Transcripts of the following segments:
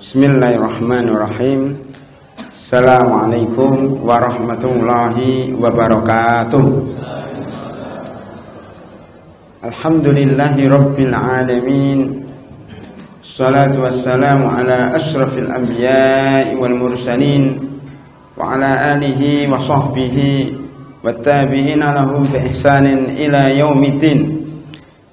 Bismillahirrahmanirrahim. Assalamualaikum warahmatullahi wabarakatuh. Alhamdulillahi rabbil alamin. Salatu wassalamu ala ashrafil anbiya'i wal mursalin wa ala alihi wa sahbihi wattabi'ina lahum bi ihsanin ila yaumiddin.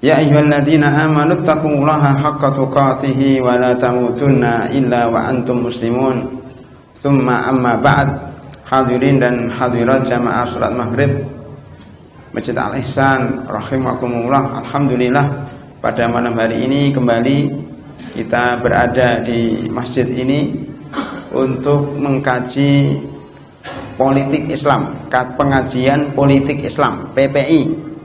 Ya ayyuhalladzina amanu taqullaha haqqa tuqatih wa la tamutunna illa wa antum muslimun. Tsumma amma ba'd. Hadirin dan hadirat jamaah salat Maghrib Masjid Al-Ihsan rahimakumullah. Alhamdulillah pada malam hari ini kembali kita berada di masjid ini untuk mengkaji politik Islam, pengajian politik Islam PPI.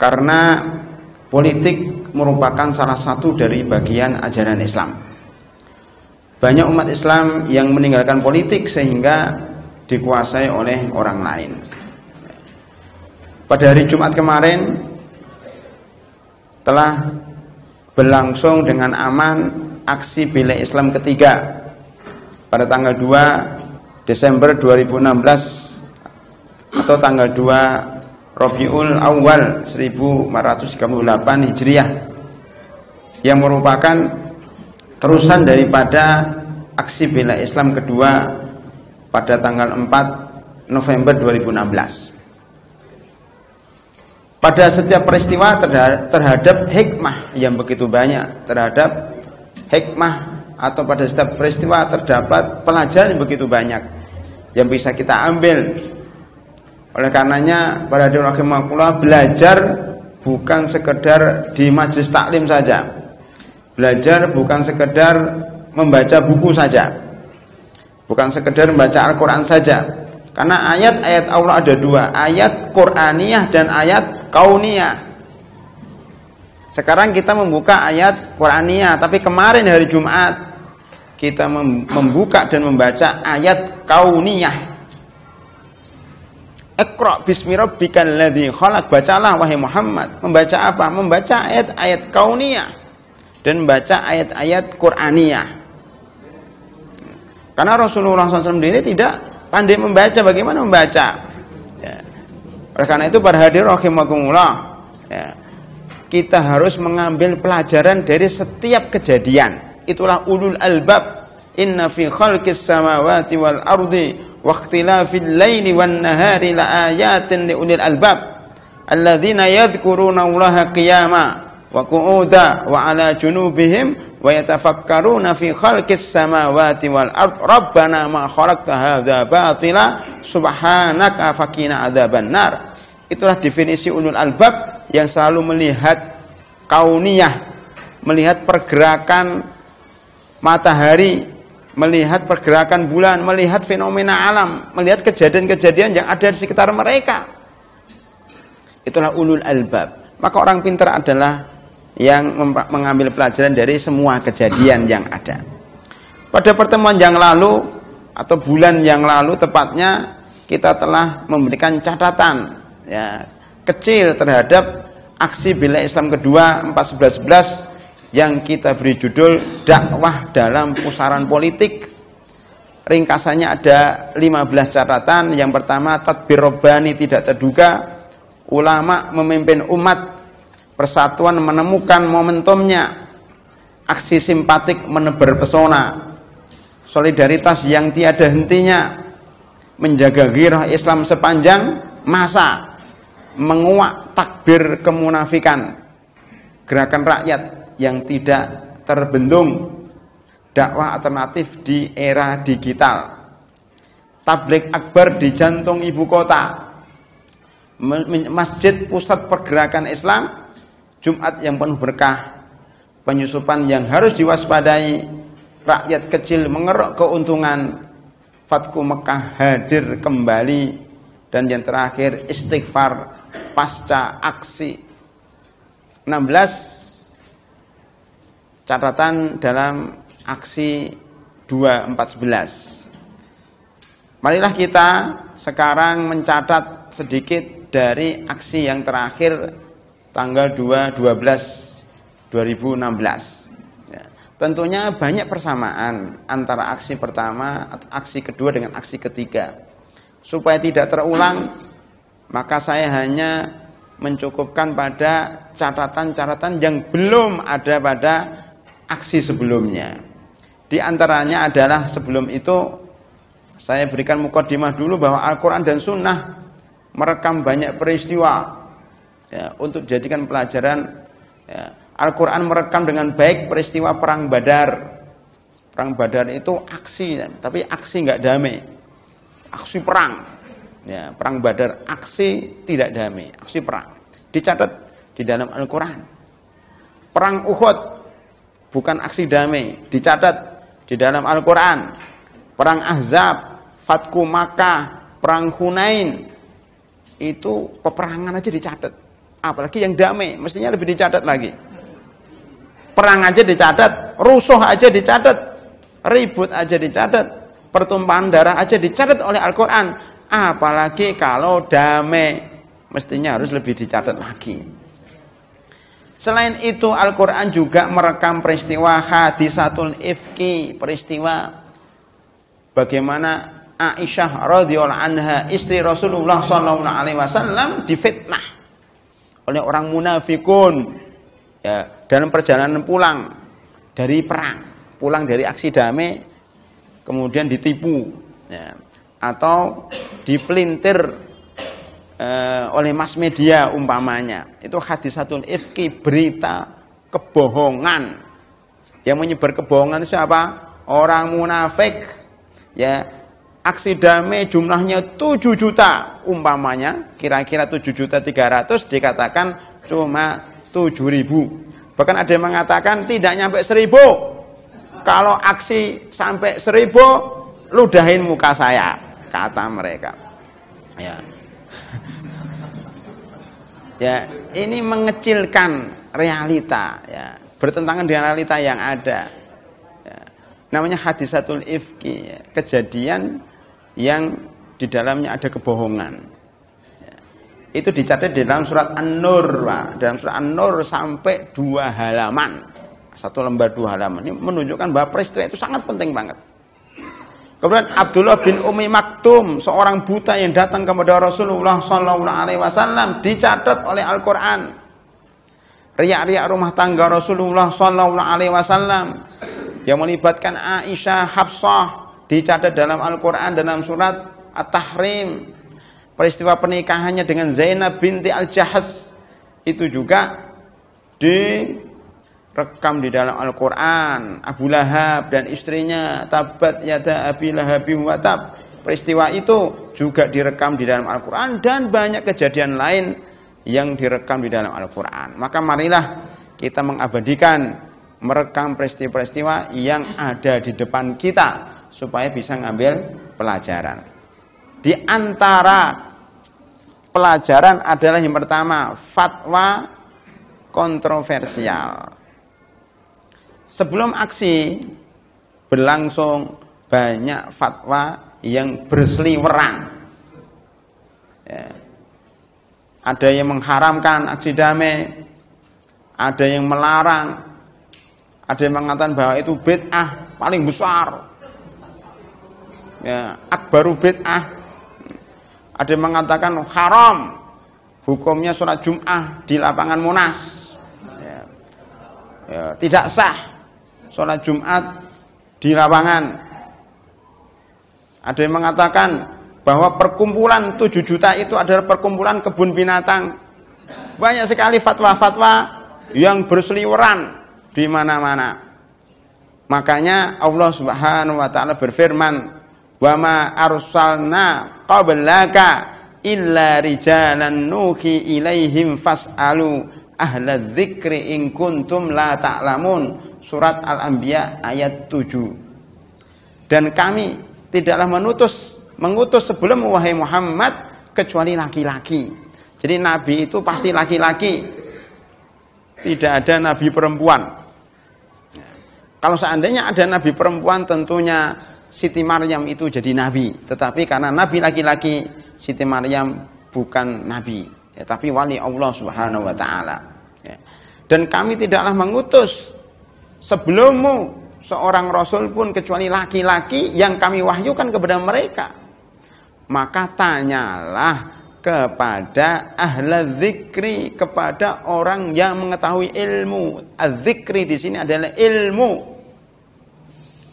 Karena politik merupakan salah satu dari bagian ajaran Islam. Banyak umat Islam yang meninggalkan politik sehingga dikuasai oleh orang lain. Pada hari Jumat kemarin telah berlangsung dengan aman aksi bela Islam ketiga pada tanggal 2 Desember 2016 atau tanggal 2 Rabiul Awal 1438 Hijriah, yang merupakan terusan daripada aksi bela Islam kedua pada tanggal 4 November 2016. Pada setiap peristiwa terhadap hikmah yang begitu banyak, terhadap hikmah atau pada setiap peristiwa terdapat pelajaran yang begitu banyak yang bisa kita ambil. Oleh karenanya para hadirin rahimakumullah, belajar bukan sekedar di majelis taklim saja. Belajar bukan sekedar membaca buku saja. Bukan sekedar membaca Al-Qur'an saja. Karena ayat-ayat Allah ada dua, ayat Qur'aniyah dan ayat kauniyah. Sekarang kita membuka ayat Qur'aniyah, tapi kemarin hari Jumat kita membuka dan membaca ayat kauniyah. Iqra bismi rabbikal ladzi khalaq. Bacalah wahai Muhammad. Membaca apa? Membaca ayat-ayat kauniyah dan membaca ayat-ayat Qur'aniyah. Karena Rasulullah SAW sendiri tidak pandai membaca. Bagaimana membaca? Ya. Oleh karena itu para hadirin rahimakumullah, ya, kita harus mengambil pelajaran dari setiap kejadian. Itulah ulul albab. Inna fi khalqis samawati wal ardi wa ikhtilafil laili wan nahari la ayatin li ulil albab alladzina yadhkuruna Allaha qiyama wa qu'uda wa ala junubihim wa yatafakkaruna fi khalqis samawati wal ard rabbana ma khalaqta hadza batila subhanaka faqina adzabannar. Itulah definisi ulul albab yang selalu melihat kauniyah, melihat pergerakan matahari, melihat pergerakan bulan, melihat fenomena alam, melihat kejadian-kejadian yang ada di sekitar mereka. Itulah ulul albab. Maka orang pintar adalah yang mengambil pelajaran dari semua kejadian yang ada. Pada pertemuan yang lalu atau bulan yang lalu tepatnya, kita telah memberikan catatan ya, kecil terhadap aksi bela Islam kedua 1411 yang kita beri judul dakwah dalam pusaran politik. Ringkasannya ada 15 catatan. Yang pertama, tadbir robbani tidak terduga, ulama memimpin umat, persatuan menemukan momentumnya, aksi simpatik menebar pesona, solidaritas yang tiada hentinya, menjaga ghirah Islam sepanjang masa, menguak takbir kemunafikan, gerakan rakyat yang tidak terbendung, dakwah alternatif di era digital, tabligh akbar di jantung ibu kota, masjid pusat pergerakan Islam, Jumat yang penuh berkah, penyusupan yang harus diwaspadai, rakyat kecil mengeruk keuntungan, Fatku Mekah hadir kembali, dan yang terakhir istighfar pasca aksi. 16 catatan dalam aksi 2411. Marilah kita sekarang mencatat sedikit dari aksi yang terakhir tanggal 2/12/2016. Ya. tentunya banyak persamaan antara aksi pertama, aksi kedua dengan aksi ketiga. Supaya tidak terulang, maka saya hanya mencukupkan pada catatan-catatan yang belum ada pada aksi sebelumnya. Di antaranya adalah sebelum itu saya berikan mukadimah dulu bahwa Al-Quran dan Sunnah merekam banyak peristiwa ya, untuk dijadikan pelajaran. Ya. Al-Quran merekam dengan baik peristiwa Perang Badar. Perang Badar itu aksi, tapi aksi nggak damai. Aksi perang. Ya, Perang Badar, aksi tidak damai, aksi perang. Dicatat di dalam Al-Quran. Perang Uhud, bukan aksi damai, dicatat di dalam Al-Quran. Perang Ahzab, Fatku Makkah, Perang Hunain, itu peperangan aja dicatat. Apalagi yang damai, mestinya lebih dicatat lagi. Perang aja dicatat, rusuh aja dicatat, ribut aja dicatat, pertumpahan darah aja dicatat oleh Al-Quran. Apalagi kalau damai, mestinya harus lebih dicatat lagi. Selain itu Al-Quran juga merekam peristiwa hadisatul ifki, peristiwa bagaimana Aisyah radhiyallahu anha, istri Rasulullah SAW difitnah oleh orang munafikun ya, dalam perjalanan pulang dari perang, pulang dari aksi damai, kemudian ditipu ya, atau dipelintir oleh mass media umpamanya. Itu hadisatul ifki, berita kebohongan. Yang menyebar kebohongan itu siapa? Orang munafik. Ya, aksi damai jumlahnya 7 juta umpamanya, kira-kira 7.300.000 dikatakan cuma 7.000. Bahkan ada yang mengatakan tidak nyampe 1.000. Kalau aksi sampai 1.000, ludahin muka saya, kata mereka. Ya. Ya, ini mengecilkan realita ya, bertentangan dengan realita yang ada. Ya. Namanya hadisatul ifki, ya, kejadian yang di dalamnya ada kebohongan. Ya. Itu dicatat di dalam surat An-Nur, Pak. Dalam surat An-Nur sampai 2 halaman. 1 lembar 2 halaman. Ini menunjukkan bahwa peristiwa itu sangat penting banget. Kemudian Abdullah bin Umi Maktum, seorang buta yang datang kepada Rasulullah SAW, dicatat oleh Al-Quran. Riak-riak rumah tangga Rasulullah SAW yang melibatkan Aisyah, Hafsah, dicatat dalam Al-Quran dalam surat At-Tahrim. Peristiwa pernikahannya dengan Zainab binti Al-Jahaz itu juga direkam di dalam Al-Quran. Abu Lahab dan istrinya, tabat yada Abi Lahabi wa tab. Peristiwa itu juga direkam di dalam Al-Quran dan banyak kejadian lain yang direkam di dalam Al-Quran. Maka marilah kita mengabadikan, merekam peristiwa-peristiwa yang ada di depan kita supaya bisa ngambil pelajaran. Di antara pelajaran adalah yang pertama, fatwa kontroversial. Sebelum aksi berlangsung banyak fatwa yang berseliweran. Ya. Ada yang mengharamkan aksi damai, ada yang melarang, ada yang mengatakan bahwa itu bid'ah paling besar. Ya, akbaru bid'ah. Ada yang mengatakan haram, hukumnya sholat Jum'ah di lapangan Monas. Ya. Ya, tidak sah sholat Jumat di lapangan. Ada yang mengatakan bahwa perkumpulan 7 juta itu adalah perkumpulan kebun binatang. Banyak sekali fatwa-fatwa yang berseliweran di mana-mana. Makanya Allah Subhanahu wa taala berfirman, "Wa ma arsalna qablaka illa rijalan nuhi ilaihim fas'alu ahla dzikri in kuntum la ta'lamun." Surat Al-Anbiya ayat 7. Dan kami tidaklah mengutus sebelum wahai Muhammad kecuali laki-laki. Jadi nabi itu pasti laki-laki. Tidak ada nabi perempuan. Kalau seandainya ada nabi perempuan, tentunya Siti Maryam itu jadi nabi. Tetapi karena nabi laki-laki, Siti Maryam bukan nabi, ya, tapi wali Allah Subhanahu wa taala. Ya. Dan kami tidaklah mengutus sebelummu seorang rasul pun kecuali laki-laki yang kami wahyukan kepada mereka. Maka tanyalah kepada ahla dzikri, kepada orang yang mengetahui ilmu. Az-dzikri di sini adalah ilmu.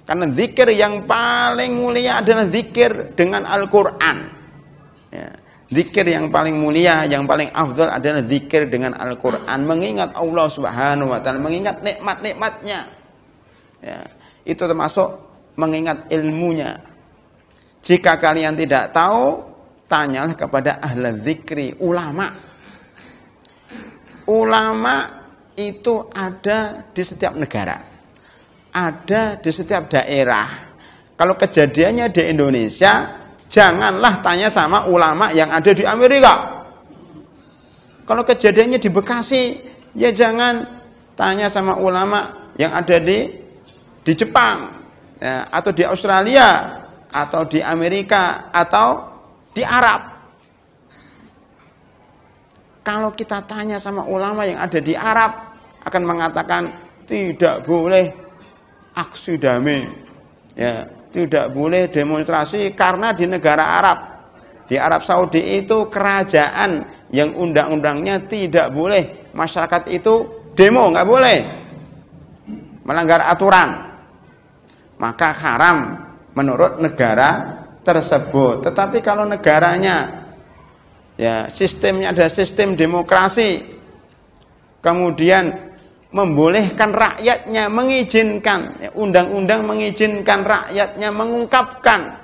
Karena zikir yang paling mulia adalah zikir dengan Al-Qur'an. Ya. Zikir yang paling mulia, yang paling afdal adalah zikir dengan Al-Qur'an, mengingat Allah Subhanahu wa taala, mengingat nikmat-nikmatnya. Ya, itu termasuk mengingat ilmunya. Jika kalian tidak tahu, tanyalah kepada ahli zikri, ulama. Ulama itu ada di setiap negara, ada di setiap daerah. Kalau kejadiannya di Indonesia, janganlah tanya sama ulama yang ada di Amerika. Kalau kejadiannya di Bekasi, ya jangan tanya sama ulama yang ada di Jepang, ya, atau di Australia, atau di Amerika, atau di Arab. Kalau kita tanya sama ulama yang ada di Arab, akan mengatakan tidak boleh aksi damai, ya, tidak boleh demonstrasi karena di negara Arab, di Arab Saudi itu kerajaan yang undang-undangnya tidak boleh masyarakat itu demo, nggak boleh, melanggar aturan, maka haram menurut negara tersebut. Tetapi kalau negaranya, ya, sistemnya ada sistem demokrasi, kemudian membolehkan rakyatnya, mengizinkan, ya, undang-undang mengizinkan rakyatnya mengungkapkan,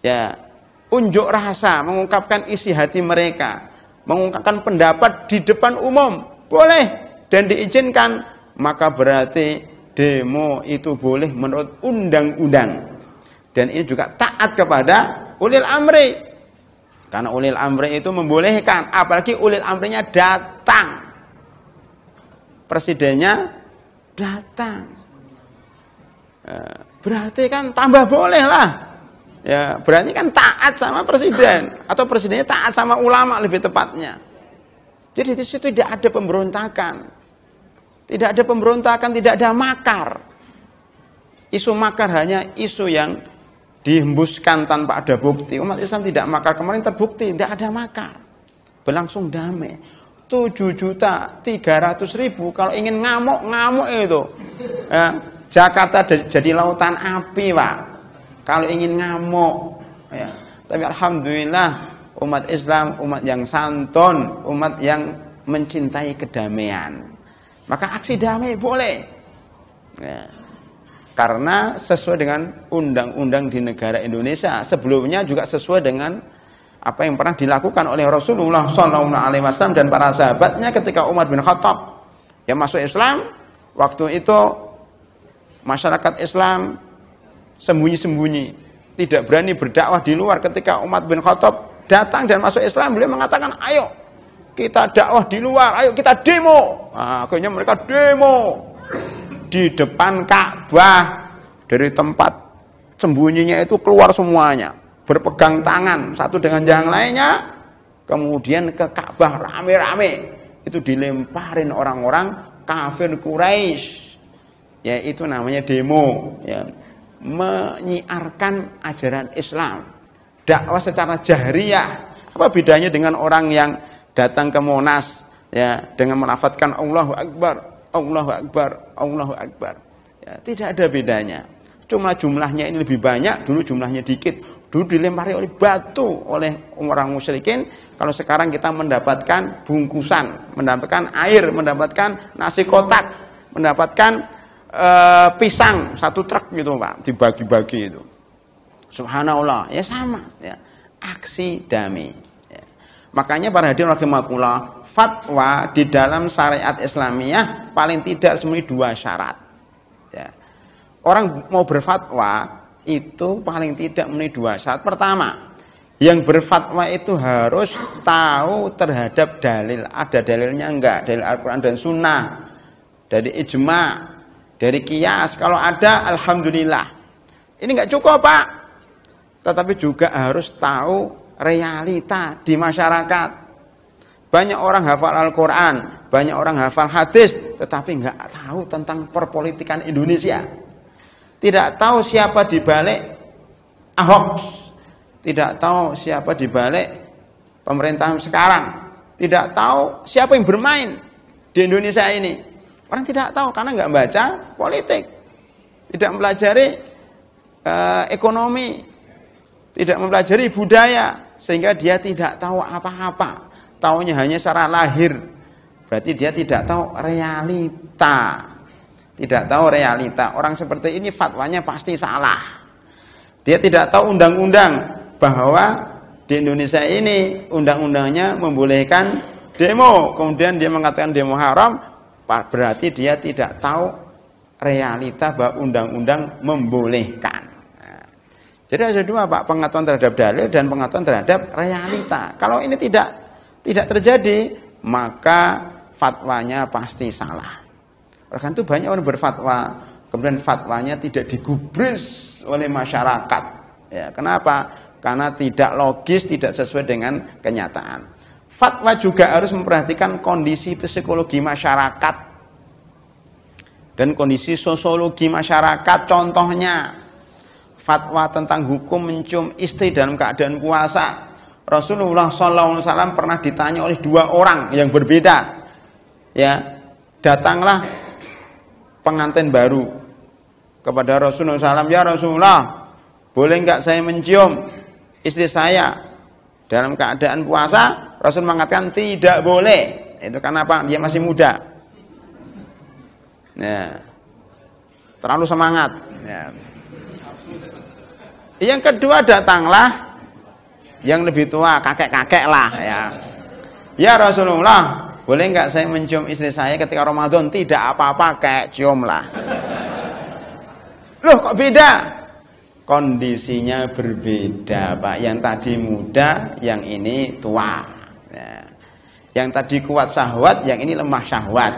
ya, unjuk rasa, mengungkapkan isi hati mereka, mengungkapkan pendapat di depan umum, boleh dan diizinkan, maka berarti demo itu boleh menurut undang-undang. Dan ini juga taat kepada ulil amri, karena ulil amri itu membolehkan, apalagi ulil amrinya datang, presidennya datang, berarti kan tambah boleh lah, ya, berarti kan taat sama presiden, atau presidennya taat sama ulama lebih tepatnya. Jadi di situ tidak ada pemberontakan, tidak ada pemberontakan, tidak ada makar. Isu makar hanya isu yang dihembuskan tanpa ada bukti. Umat Islam tidak makar, kemarin terbukti tidak ada makar, berlangsung damai. 7.300.000 kalau ingin ngamuk itu, ya, Jakarta jadi lautan api, Pak, kalau ingin ngamuk, ya. Tapi alhamdulillah umat Islam umat yang santun, umat yang mencintai kedamaian, maka aksi damai boleh, ya. Karena sesuai dengan undang-undang di negara Indonesia. Sebelumnya juga sesuai dengan apa yang pernah dilakukan oleh Rasulullah SAW dan para sahabatnya ketika Umar bin Khattab yang masuk Islam. Waktu itu masyarakat Islam sembunyi-sembunyi, tidak berani berdakwah di luar. Ketika Umar bin Khattab datang dan masuk Islam, beliau mengatakan, ayo kita dakwah di luar, ayo kita demo. Nah, akhirnya mereka demo di depan Ka'bah. Dari tempat sembunyinya itu keluar semuanya, berpegang tangan satu dengan yang lainnya, kemudian ke Ka'bah rame-rame. Itu dilemparin orang-orang kafir Quraisy. Ya, itu namanya demo, ya. Menyiarkan ajaran Islam, dakwah secara jahriyah. Apa bedanya dengan orang yang datang ke Monas, ya, dengan melafadzkan Allahu Akbar, Allahu Akbar, Allahu Akbar, ya, tidak ada bedanya. Cuma jumlahnya ini lebih banyak, dulu jumlahnya dikit. Dulu dilempari oleh batu oleh orang musyrikin. Kalau sekarang kita mendapatkan bungkusan, mendapatkan air, mendapatkan nasi kotak, mendapatkan pisang satu truk gitu, Pak, dibagi-bagi itu. Subhanallah, ya sama, ya. Aksi damai. Ya. Makanya para hadirin rahimakumullah, fatwa di dalam syariat Islamiyah paling tidak semuanya 2 syarat. Ya. Orang mau berfatwa itu paling tidak memenuhi 2 syarat. Pertama, yang berfatwa itu harus tahu terhadap dalil. Ada dalilnya enggak? Dalil Al-Quran dan Sunnah, dari ijma', dari qiyas. Kalau ada, alhamdulillah. Ini enggak cukup, Pak. Tetapi juga harus tahu realita di masyarakat. Banyak orang hafal Al-Quran, banyak orang hafal hadis, tetapi nggak tahu tentang perpolitikan Indonesia. Tidak tahu siapa di balik Ahok, tidak tahu siapa di balik pemerintahan sekarang, tidak tahu siapa yang bermain di Indonesia ini. Orang tidak tahu karena nggak baca politik, tidak mempelajari ekonomi, tidak mempelajari budaya, sehingga dia tidak tahu apa-apa. Taunya hanya secara lahir. Berarti dia tidak tahu realita. Tidak tahu realita. Orang seperti ini fatwanya pasti salah. Dia tidak tahu undang-undang bahwa di Indonesia ini undang-undangnya membolehkan demo. Kemudian dia mengatakan demo haram, berarti dia tidak tahu realita bahwa undang-undang membolehkan. Jadi ada dua, Pak, pengetahuan terhadap dalil dan pengetahuan terhadap realita. Kalau ini tidak terjadi, maka fatwanya pasti salah. Oleh itu banyak orang berfatwa, kemudian fatwanya tidak digubris oleh masyarakat. Ya, kenapa? Karena tidak logis, tidak sesuai dengan kenyataan. Fatwa juga harus memperhatikan kondisi psikologi masyarakat dan kondisi sosiologi masyarakat. Contohnya, fatwa tentang hukum mencium istri dalam keadaan puasa. Rasulullah SAW pernah ditanya oleh dua orang yang berbeda. Ya, datanglah pengantin baru kepada Rasulullah SAW. Ya Rasulullah, boleh enggak saya mencium istri saya dalam keadaan puasa? Rasul mengatakan tidak boleh. Itu karena apa? Dia masih muda. Nah, terlalu semangat. Ya. Yang kedua, datanglah yang lebih tua, kakek-kakek lah, ya. Ya Rasulullah, boleh enggak saya mencium istri saya ketika Ramadan? Tidak apa-apa, kayak cium lah. Loh, kok beda? Kondisinya berbeda, Pak. Yang tadi muda, yang ini tua. Ya. Yang tadi kuat syahwat, yang ini lemah syahwat.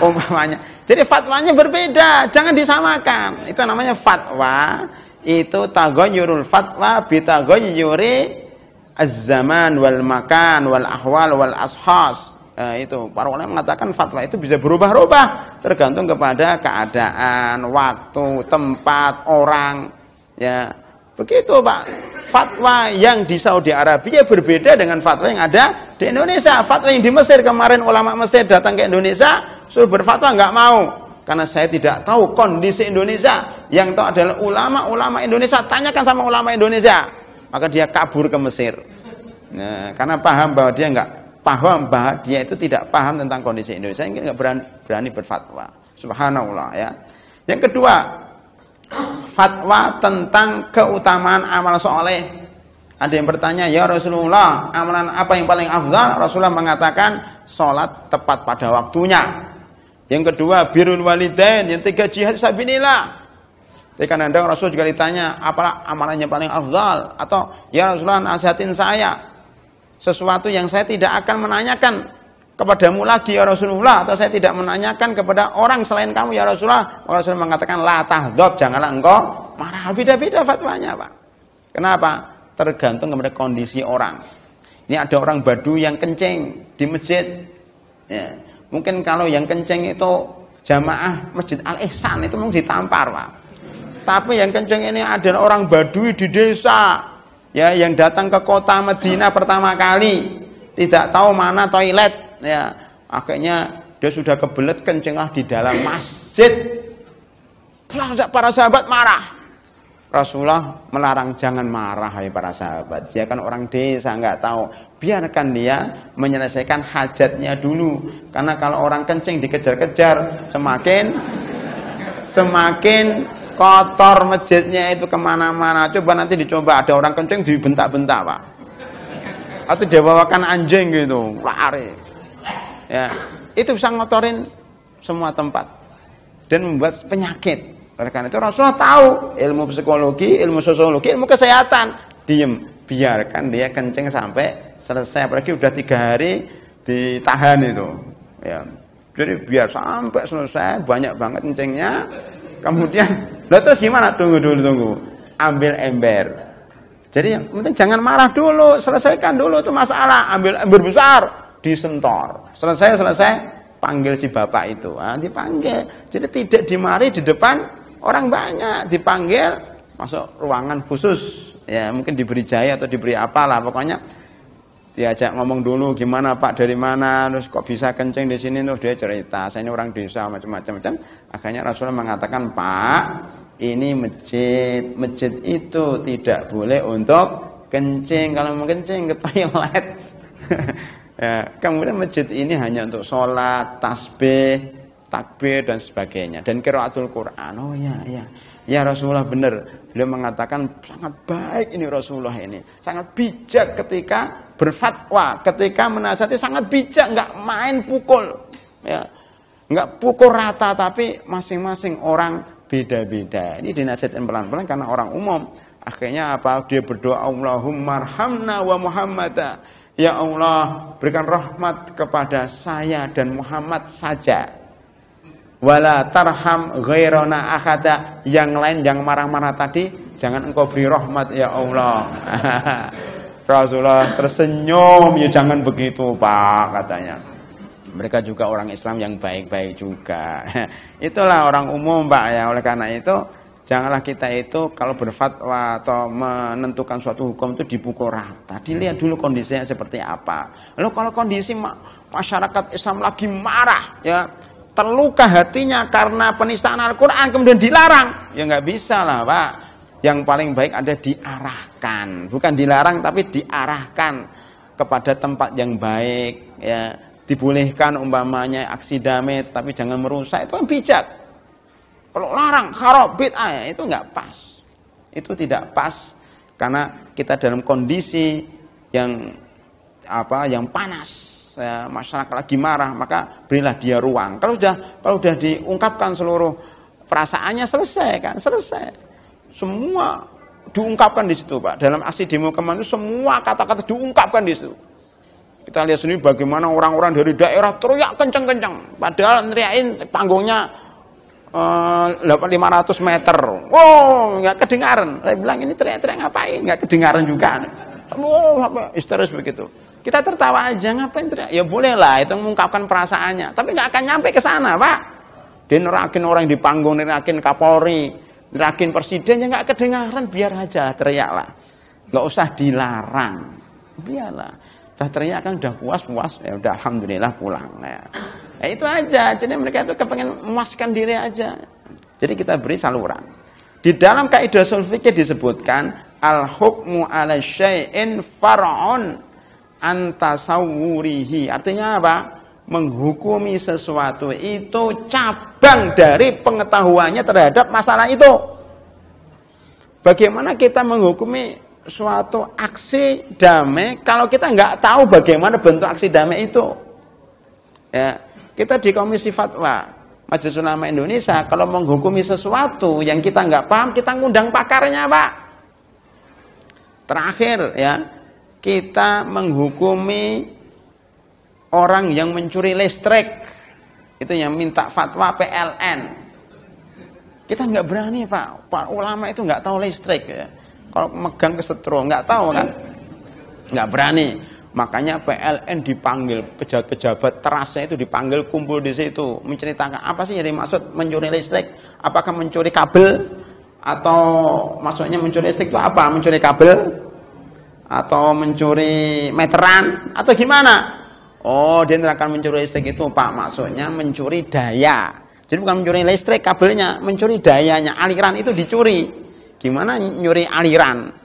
Umpamanya. Jadi fatwanya berbeda, jangan disamakan. Itu namanya fatwa. Itu taghayyurul fatwa bitaghayyuri az-zaman wal makan wal ahwal wal ashas. Itu para ulama mengatakan fatwa itu bisa berubah-ubah tergantung kepada keadaan, waktu, tempat, orang. Ya, begitu, Pak. Fatwa yang di Saudi Arabia berbeda dengan fatwa yang ada di Indonesia. Fatwa yang di Mesir, kemarin ulama Mesir datang ke Indonesia suruh berfatwa, nggak mau. Karena saya tidak tahu kondisi Indonesia. Yang tahu adalah ulama-ulama Indonesia. Tanyakan sama ulama Indonesia. Maka dia kabur ke Mesir. Nah, karena paham bahwa dia nggak paham bahwa dia itu tidak paham tentang kondisi Indonesia. Dia nggak berani berfatwa. Subhanallah, ya. Yang kedua, fatwa tentang keutamaan amal soleh. Ada yang bertanya, ya Rasulullah, amalan apa yang paling afdal? Rasulullah mengatakan sholat tepat pada waktunya. Yang kedua, birrul walidain. Yang tiga, jihad fisabilillah. Jadi kadang-kadang Rasul juga ditanya, apa amalannya paling afdal? Atau, ya Rasulullah, nasihatin saya sesuatu yang saya tidak akan menanyakan kepadamu lagi, ya Rasulullah. Atau saya tidak menanyakan kepada orang selain kamu, ya Rasulullah. Rasulullah mengatakan, la tahdhab, janganlah engkau marah. Beda-beda fatwanya, Pak. Kenapa? Tergantung kepada kondisi orang. Ini ada orang Badu yang kencing di masjid. Ya. Mungkin kalau yang kencing itu jamaah Masjid Al-Ihsan itu mungkin ditampar, Pak. Tapi yang kencing ini adalah orang Badui di desa, ya, yang datang ke kota Madinah pertama kali, tidak tahu mana toilet, ya. Akhirnya dia sudah kebelet, kencinglah di dalam masjid. Para sahabat marah. Rasulullah melarang, jangan marah, hai para sahabat. Dia kan orang desa, nggak tahu. Biarkan dia menyelesaikan hajatnya dulu. Karena kalau orang kencing dikejar-kejar, semakin kotor masjidnya itu kemana-mana. Coba nanti dicoba, ada orang kencing dibentak-bentak, Pak. Atau dia bawakan anjing gitu, lari. Ya, itu bisa ngotorin semua tempat dan membuat penyakit. Oleh karena itu Rasulullah tahu ilmu psikologi, ilmu sosiologi, ilmu kesehatan. Diem, biarkan dia kencing sampai selesai. Apalagi udah 3 hari ditahan itu. Ya, jadi biar sampai selesai, banyak banget kencingnya. Kemudian, lalu terus gimana? Tunggu. Ambil ember. Jadi yang penting jangan marah dulu, selesaikan dulu itu masalah. Ambil ember besar, disentor. Selesai, panggil si bapak itu. Dipanggil. Jadi tidak dimari di depan orang banyak, dipanggil masuk ruangan khusus. Ya, mungkin diberi jahe atau diberi apalah, pokoknya diajak ngomong dulu, gimana Pak, dari mana, terus kok bisa kencing di sini, terus dia cerita, saya ini orang desa, macam-macam. Akhirnya Rasulullah mengatakan, Pak, ini masjid itu tidak boleh untuk kencing, kalau mau kencing ke toilet. Ya, kemudian masjid ini hanya untuk sholat, tasbih, takbir dan sebagainya, dan qiraatul Quran. Oh ya Rasulullah benar. Beliau mengatakan sangat baik ini Rasulullah ini, sangat bijak ketika berfatwa, ketika menasihati sangat bijak, nggak main pukul, ya, nggak pukul rata, tapi masing-masing orang beda-beda. Ini dinasihatin pelan-pelan karena orang umum. Akhirnya apa? Dia berdoa, Allahumma arhamna wa Muhammada. Ya Allah, berikan rahmat kepada saya dan Muhammad saja. Wala tarham ghairana akhada. Yang lain yang marah-marah tadi, jangan engkau beri rahmat ya Allah. Rasulullah tersenyum, ya jangan begitu Pak, katanya. Mereka juga orang Islam yang baik-baik juga. Itulah orang umum Pak ya. Oleh karena itu, janganlah kita itu kalau berfatwa atau menentukan suatu hukum itu dipukul rata. Dilihat dulu kondisinya seperti apa. Lalu kalau kondisi masyarakat Islam lagi marah, ya terluka hatinya karena penistaan Al-Quran kemudian dilarang, ya nggak bisa lah Pak. Yang paling baik ada diarahkan, bukan dilarang tapi diarahkan kepada tempat yang baik, ya dibolehkan umpamanya aksi damai tapi jangan merusak, itu yang bijak. Kalau larang, kharab, bid'ah, itu nggak pas. Itu tidak pas karena kita dalam kondisi yang panas, ya, masyarakat lagi marah, maka berilah dia ruang. Kalau udah diungkapkan seluruh perasaannya, selesai kan, selesai. Semua diungkapkan di situ Pak. Dalam aksi demo kemarin semua kata-kata diungkapkan di situ. Kita lihat sendiri bagaimana orang-orang dari daerah teriak kenceng-kenceng, padahal neriakin panggungnya 500 meter. Wow, nggak kedengaran. Saya bilang ini teriak-teriak ngapain? Nggak kedengaran juga. Wow, histeris begitu. Kita tertawa aja, ngapain teriak? Ya boleh lah, itu mengungkapkan perasaannya. Tapi nggak akan nyampe ke sana, Pak. Dia nerakin orang di panggung, nerakin Kapolri, nerakin presiden, ya nggak kedengaran, biar aja teriaklah. Nggak usah dilarang, biarlah. Sudah teriak kan udah puas, ya udah alhamdulillah pulang. Ya. Ya itu aja. Jadi mereka itu kepengen memuaskan diri aja. Jadi kita beri saluran. Di dalam kaidah ushul fikih disebutkan al-hukmu 'ala syai'in far'un an tasawwurihi. Artinya apa? Menghukumi sesuatu itu cabang dari pengetahuannya terhadap masalah itu. Bagaimana kita menghukumi suatu aksi damai kalau kita nggak tahu bagaimana bentuk aksi damai itu? Ya, kita di Komisi Fatwa Majelis Ulama Indonesia kalau menghukumi sesuatu yang kita nggak paham, kita ngundang pakarnya, Pak. Terakhir ya, kita menghukumi orang yang mencuri listrik, itu yang minta fatwa PLN. Kita nggak berani Pak, Pak ulama itu nggak tahu listrik ya. Kalau megang kesetrum nggak tahu kan, nggak berani. Makanya PLN dipanggil, pejabat-pejabat terasnya itu dipanggil kumpul di situ, menceritakan apa sih yang dimaksud mencuri listrik? Apakah mencuri kabel atau maksudnya mencuri listrik itu apa? Mencuri kabel atau mencuri meteran atau gimana? Oh, dia akan mencuri listrik itu Pak, maksudnya mencuri daya. Jadi bukan mencuri listrik kabelnya, mencuri dayanya, aliran itu dicuri. Gimana nyuri aliran?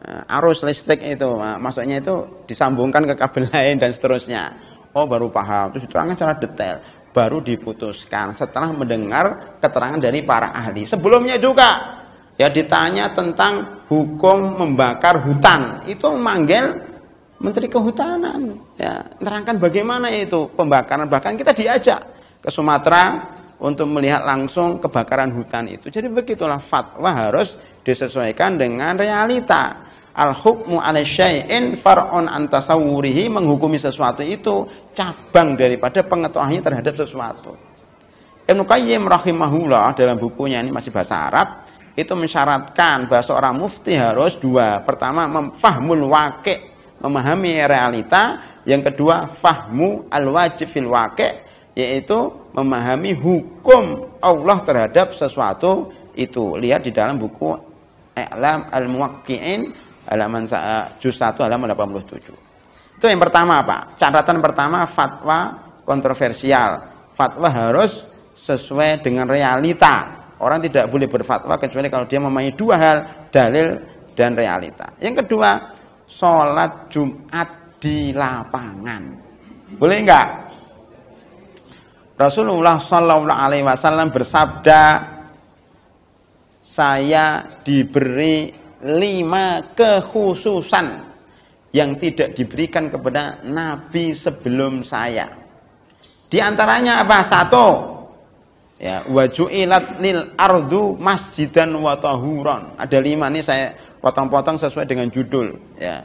Arus listrik itu, maksudnya itu disambungkan ke kabel lain dan seterusnya. Oh, baru paham. Terus diterangkan secara detail. Baru diputuskan setelah mendengar keterangan dari para ahli. Sebelumnya juga ya ditanya tentang hukum membakar hutan. Itu memanggil Menteri Kehutanan. Ya, menerangkan bagaimana itu pembakaran. Bahkan kita diajak ke Sumatera untuk melihat langsung kebakaran hutan itu. Jadi begitulah fatwa harus disesuaikan dengan realita. Al-hukmu 'ala syai'in far'un an tasawwurihi, menghukumi sesuatu itu cabang daripada pengetahuannya terhadap sesuatu. Ibnu Qayyim rahimahullah dalam bukunya ini masih bahasa Arab, itu mensyaratkan bahwa seorang mufti harus dua. Pertama, fahmul waqi', memahami realita. Yang kedua, fahmu al-wajib fil waqi', yaitu memahami hukum Allah terhadap sesuatu itu. Lihat di dalam buku I'lam al-Muwaqqi'in halaman juz 1 halaman 87. Itu yang pertama, Pak. Catatan pertama, fatwa kontroversial. Fatwa harus sesuai dengan realita. Orang tidak boleh berfatwa kecuali kalau dia memahami dua hal, dalil dan realita. Yang kedua, sholat Jumat di lapangan. Boleh enggak? Rasulullah Shallallahu Alaihi Wasallam bersabda, saya diberi 5 kekhususan yang tidak diberikan kepada Nabi sebelum saya. Di antaranya apa? 1. Ya, wa ju'ilat lil ardu masjidan wa tahuran. Ada 5 nih saya potong-potong sesuai dengan judul, ya.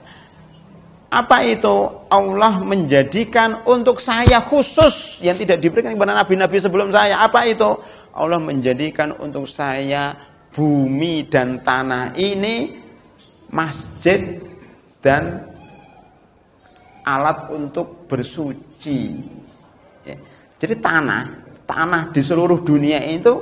Apa itu? Allah menjadikan untuk saya khusus yang tidak diberikan kepada nabi-nabi sebelum saya. Apa itu? Allah menjadikan untuk saya bumi dan tanah ini masjid dan alat untuk bersuci. Ya. Jadi tanah di seluruh dunia itu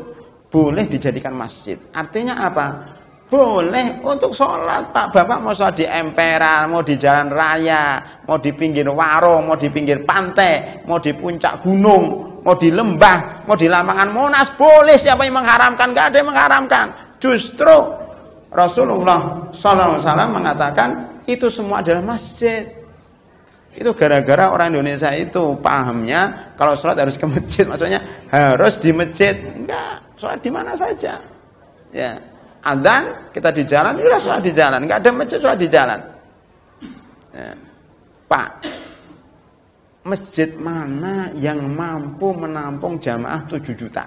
boleh dijadikan masjid. Artinya apa? Boleh untuk sholat, Pak. Bapak mau sholat di emperan, mau di jalan raya, mau di pinggir warung, mau di pinggir pantai, mau di puncak gunung, mau di lembah, mau di lapangan Monas, boleh. Siapa yang mengharamkan? Gak ada yang mengharamkan. Justru Rasulullah SAW mengatakan itu semua adalah masjid. Itu gara-gara orang Indonesia itu pahamnya kalau sholat harus ke masjid, maksudnya harus di masjid. Enggak, sholat di mana saja. Ya. Adzan kita di jalan, udah sholat di jalan, nggak ada masjid, sholat di jalan. Ya. Pak, masjid mana yang mampu menampung jamaah 7 juta?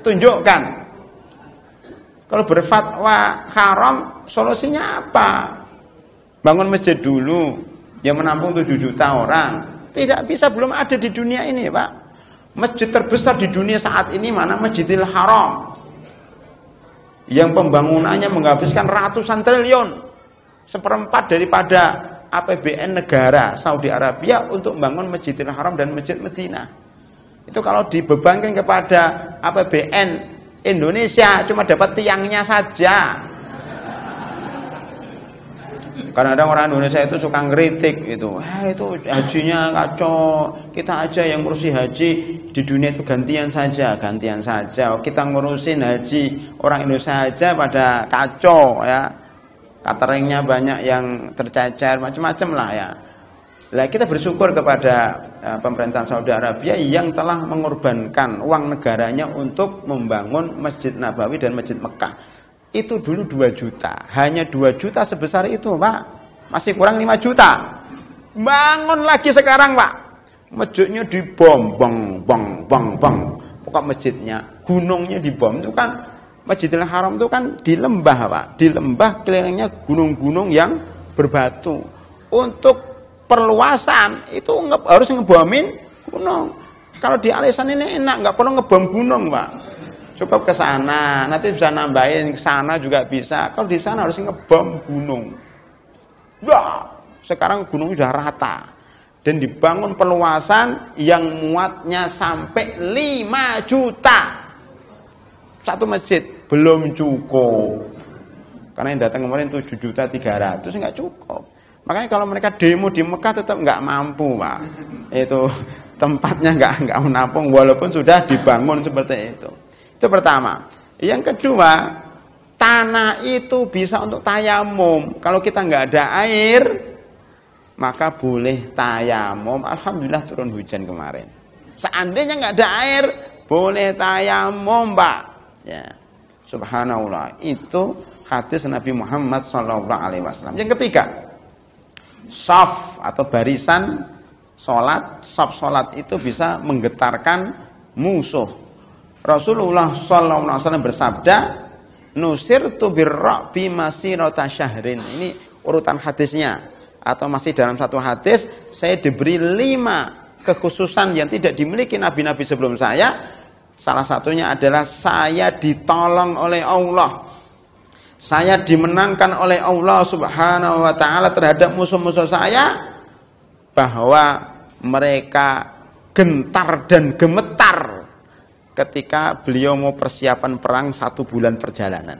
Tunjukkan. Kalau berfatwa haram, solusinya apa? Bangun masjid dulu yang menampung 7 juta orang. Tidak bisa, belum ada di dunia ini, Pak. Masjid terbesar di dunia saat ini mana? Masjidil Haram, yang pembangunannya menghabiskan ratusan triliun, 1/4 daripada APBN negara Saudi Arabia untuk membangun Masjidil Haram dan Masjid Madinah. Itu kalau dibebankan kepada APBN Indonesia cuma dapat tiangnya saja. Kadang-kadang orang Indonesia itu suka ngeritik itu hajinya kacau, kita aja yang ngurusi haji di dunia itu gantian saja. Kita ngurusin haji orang Indonesia aja pada kacau, ya. Cateringnya banyak yang tercecer, macam-macam lah, ya. Lah kita bersyukur kepada pemerintahan Saudi Arabia yang telah mengorbankan uang negaranya untuk membangun Masjid Nabawi dan Masjid Mekah. Itu dulu 2 juta, hanya 2 juta sebesar itu, Pak. Masih kurang 5 juta. Bangun lagi sekarang, Pak. Masjidnya dibom, bang. Pokok masjidnya, gunungnya dibom. Itu kan Masjidil Haram itu kan di lembah, Pak. Di lembah kelilingnya gunung-gunung yang berbatu. Untuk perluasan itu harus ngebomin gunung. Kalau di Alisan ini enak, nggak perlu ngebom gunung, Pak. Cukup ke sana, nanti bisa nambahin ke sana juga bisa. Kalau di sana harus ngebom gunung. Wah, sekarang gunung sudah rata dan dibangun perluasan yang muatnya sampai 5 juta. Satu masjid belum cukup. Karena yang datang kemarin 7.300.000 nggak cukup. Makanya kalau mereka demo di Mekah tetap nggak mampu, Pak. Itu tempatnya nggak menampung walaupun sudah dibangun seperti itu. Itu pertama. Yang kedua, tanah itu bisa untuk tayamum. Kalau kita nggak ada air, maka boleh tayamum. Alhamdulillah turun hujan kemarin. Seandainya nggak ada air, boleh tayamum, Pak. Ya, subhanallah. Itu hadis Nabi Muhammad SAW. Yang ketiga, shaf atau barisan sholat. Shaf sholat itu bisa menggetarkan musuh. Rasulullah SAW bersabda, nusirtu birra'bi masirata syahrin. Ini urutan hadisnya, atau masih dalam satu hadis, saya diberi 5 kekhususan yang tidak dimiliki nabi-nabi sebelum saya. Salah satunya adalah saya ditolong oleh Allah, saya dimenangkan oleh Allah Subhanahu wa ta'ala terhadap musuh-musuh saya, bahwa mereka gentar dan gemetar ketika beliau mau persiapan perang 1 bulan perjalanan.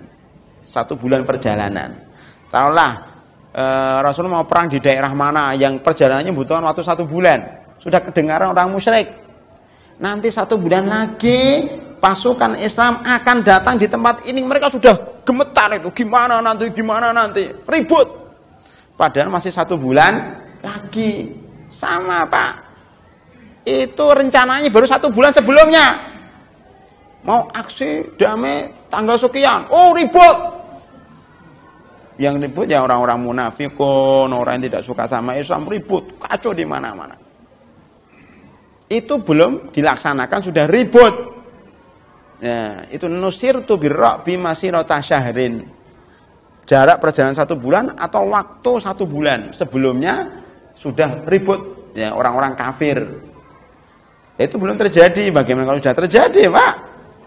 1 bulan perjalanan. Tahulah Rasulullah mau perang di daerah mana yang perjalanannya butuhkan waktu 1 bulan. Sudah kedengaran orang musyrik. Nanti 1 bulan lagi pasukan Islam akan datang di tempat ini. Mereka sudah gemetar itu. Gimana nanti, ribut. Padahal masih 1 bulan lagi. Sama Pak. Itu rencananya baru 1 bulan sebelumnya. Mau aksi damai tanggal sekian. Oh ribut. Yang ribut ya orang-orang munafikun, orang yang tidak suka sama Islam, ribut, kacau di mana-mana. Itu belum dilaksanakan sudah ribut. Ya, itu nusirtu birra'bi masirata syahrin. Jarak perjalanan 1 bulan atau waktu 1 bulan. Sebelumnya sudah ribut ya orang-orang kafir. Itu belum terjadi. Bagaimana kalau sudah terjadi, Pak?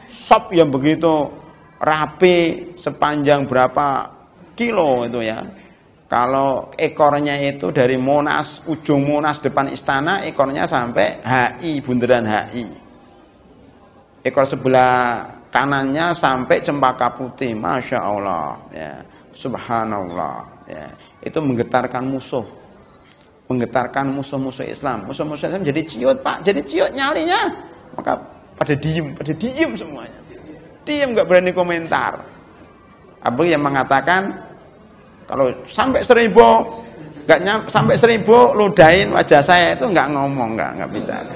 Sop yang begitu rapi sepanjang berapa kilo itu ya. Kalau ekornya itu dari Monas, ujung Monas depan istana, ekornya sampai HI, bundaran HI. Ekor sebelah kanannya sampai Cempaka Putih, Masya Allah. Ya. Subhanallah. Ya. Itu menggetarkan musuh. Menggetarkan musuh-musuh Islam. Musuh-musuh Islam jadi ciut, Pak. Jadi ciut nyalinya. Maka pada diem semuanya. Diem, nggak berani komentar. Abu yang mengatakan, kalau sampai 1000, sampai 1000 ludahin wajah saya itu nggak ngomong, nggak bicara.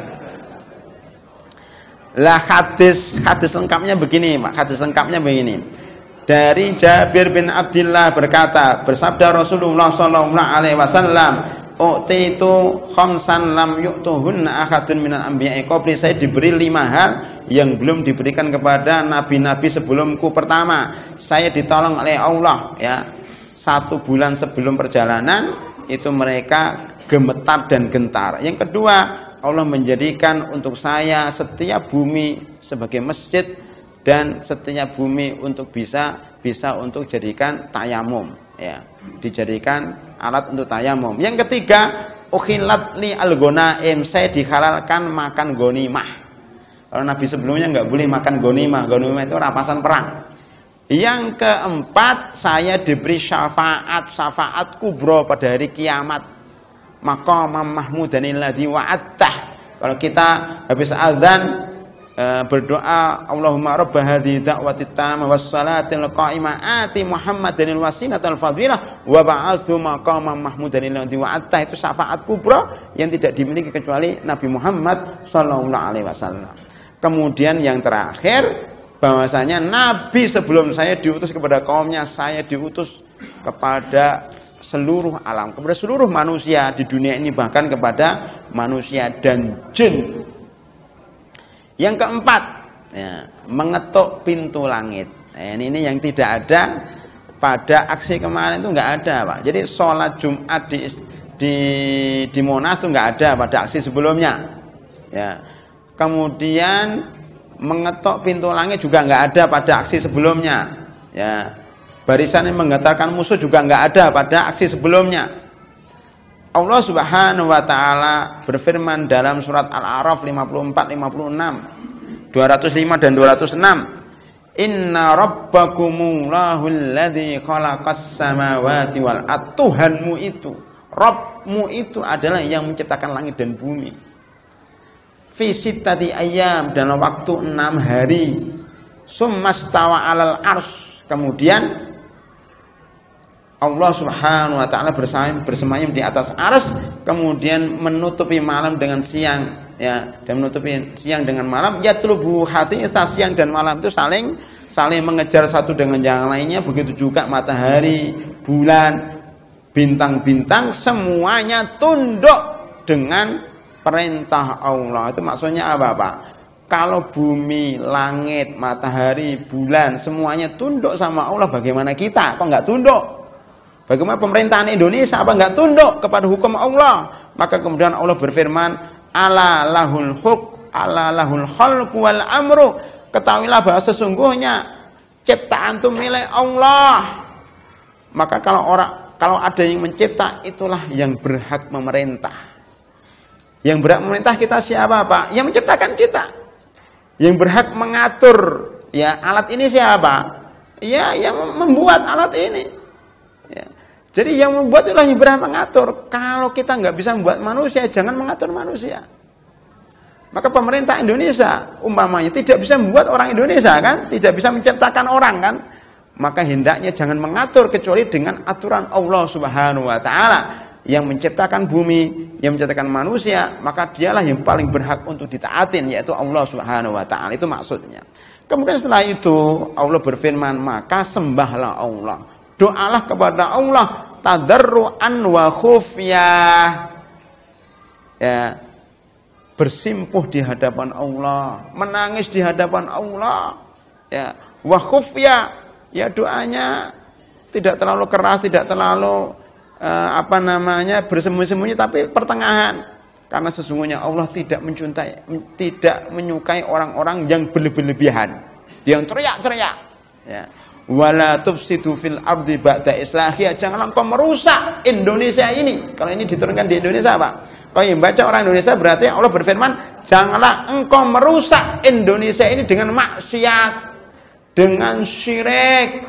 Lah hadis lengkapnya begini, Pak. Hadis lengkapnya begini. Dari Jabir bin Abdullah berkata, bersabda Rasulullah sallallahu alaihi wasallam, "U'titu khamsan lam yu'tuhunna ahadun minal anbiya'i qabli." Saya diberi 5 hal yang belum diberikan kepada nabi-nabi sebelumku. Pertama, saya ditolong oleh Allah ya. 1 bulan sebelum perjalanan itu mereka gemetar dan gentar. Yang kedua, Allah menjadikan untuk saya setiap bumi sebagai masjid dan setiap bumi untuk bisa untuk jadikan tayamum ya, dijadikan alat untuk tayamum. Yang ketiga, ukhilat li al-ghanaim, saya dihalalkan makan ghanimah. Kalau nabi sebelumnya nggak boleh makan ghanimah. Ghanimah itu rampasan perang. Yang keempat, saya diberi syafaat kubro pada hari kiamat. Maqamam mahmudanil ladzi wa'attah. Kalau kita habis azan berdoa, Allahumma rabb hadhihi da'watit tammah was salatil qa'imah ati Muhammadanil wasinatal fadilah wa ba'athu maqamam mahmudanil ladzi wa'attah. Itu syafaat kubro yang tidak dimiliki kecuali Nabi Muhammad sallallahu alaihi wasallam. Kemudian yang terakhir, bahwasanya Nabi sebelum saya diutus kepada kaumnya, saya diutus kepada seluruh alam, kepada seluruh manusia di dunia ini, bahkan kepada manusia dan jin. Yang keempat, ya, mengetuk pintu langit. Ini yang tidak ada pada aksi kemarin itu nggak ada, Pak. Jadi sholat Jumat di Monas itu nggak ada pada aksi sebelumnya. Ya. Kemudian mengetok pintu langit juga nggak ada pada aksi sebelumnya ya. Barisan yang menggetarkan musuh juga nggak ada pada aksi sebelumnya. Allah Subhanahu wa taala berfirman dalam surat Al-A'raf 54, 56, 205 dan 206, "Inna rabbakumullahu alladzi khalaqas samawati wal ardh." Tuhanmu itu, Rabbmu itu adalah yang menciptakan langit dan bumi. Fi sittati ayyam, dalam waktu 6 hari. Summastawa 'alal arsy. Kemudian Allah Subhanahu wa taala bersemayam di atas arsy, kemudian menutupi malam dengan siang ya, dan menutupi siang dengan malam. Yatlubu hati, siang dan malam itu saling mengejar satu dengan yang lainnya. Begitu juga matahari, bulan, bintang-bintang semuanya tunduk dengan perintah Allah. Itu maksudnya apa, Pak? Kalau bumi, langit, matahari, bulan semuanya tunduk sama Allah, bagaimana kita? Kok nggak tunduk? Bagaimana pemerintahan Indonesia? Apa nggak tunduk kepada hukum Allah? Maka kemudian Allah berfirman, "Ala lahul hukm, ala lahul khalqu wal amru." Ketahuilah bahwa sesungguhnya ciptaan itu milik Allah. Maka kalau ada yang mencipta, itulah yang berhak memerintah. Yang berhak memerintah kita siapa, Pak? Yang menciptakan kita. Yang berhak mengatur ya alat ini siapa? Ya, yang membuat alat ini. Ya. Jadi yang membuat itulah yang berhak mengatur. Kalau kita nggak bisa membuat manusia, jangan mengatur manusia. Maka pemerintah Indonesia umpamanya tidak bisa membuat orang Indonesia kan, tidak bisa menciptakan orang kan. Maka hendaknya jangan mengatur kecuali dengan aturan Allah Subhanahu wa taala. Yang menciptakan bumi, yang menciptakan manusia, maka dialah yang paling berhak untuk ditaatin, yaitu Allah Subhanahu wa taala. Itu maksudnya. Kemudian setelah itu Allah berfirman, maka sembahlah Allah. Doalah kepada Allah tadarruan wa khufyah. Ya. Bersimpuh di hadapan Allah, menangis di hadapan Allah. Ya, wa khufyah. Ya doanya tidak terlalu keras, tidak terlalu bersembunyi-sembunyi, tapi pertengahan. Karena sesungguhnya Allah tidak menyukai orang-orang yang berlebihan, yang teriak-teriak. Ya. Wala tufsidu fil ardi ba'da islahiha. Janganlah engkau merusak Indonesia ini. Kalau ini diturunkan di Indonesia, Pak. Kalau yang baca orang Indonesia berarti Allah berfirman, janganlah engkau merusak Indonesia ini dengan maksiat, dengan syirik,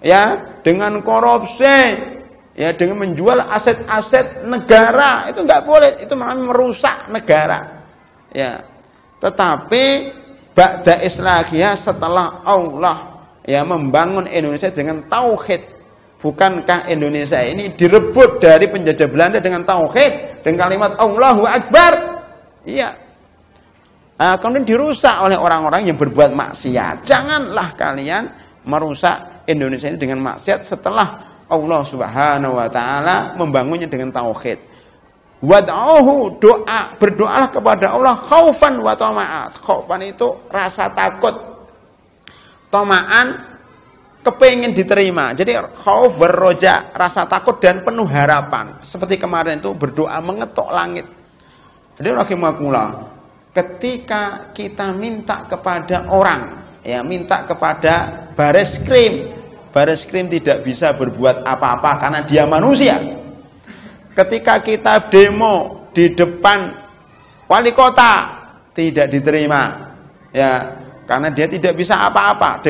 ya, dengan korupsi. Ya, dengan menjual aset-aset negara itu enggak boleh, itu malah merusak negara. Ya. Tetapi ba'da islahiha, setelah Allah ya membangun Indonesia dengan tauhid. Bukankah Indonesia ini direbut dari penjajah Belanda dengan tauhid, dengan kalimat Allahu Akbar? Iya. Kemudian dirusak oleh orang-orang yang berbuat maksiat. Janganlah kalian merusak Indonesia ini dengan maksiat setelah Allah Subhanahu wa taala membangunnya dengan tauhid. Wad'uhu, berdoalah kepada Allah khaufan wa tama'an. Khaufan itu rasa takut. Tama'an kepingin diterima. Jadi khauf berroja, rasa takut dan penuh harapan. Seperti kemarin itu berdoa mengetok langit. Jadi rahimakumullah, ketika kita minta kepada orang, ya minta kepada Bareskrim, Bareskrim tidak bisa berbuat apa-apa karena dia manusia. Ketika kita demo di depan wali kota tidak diterima, ya karena dia tidak bisa apa-apa.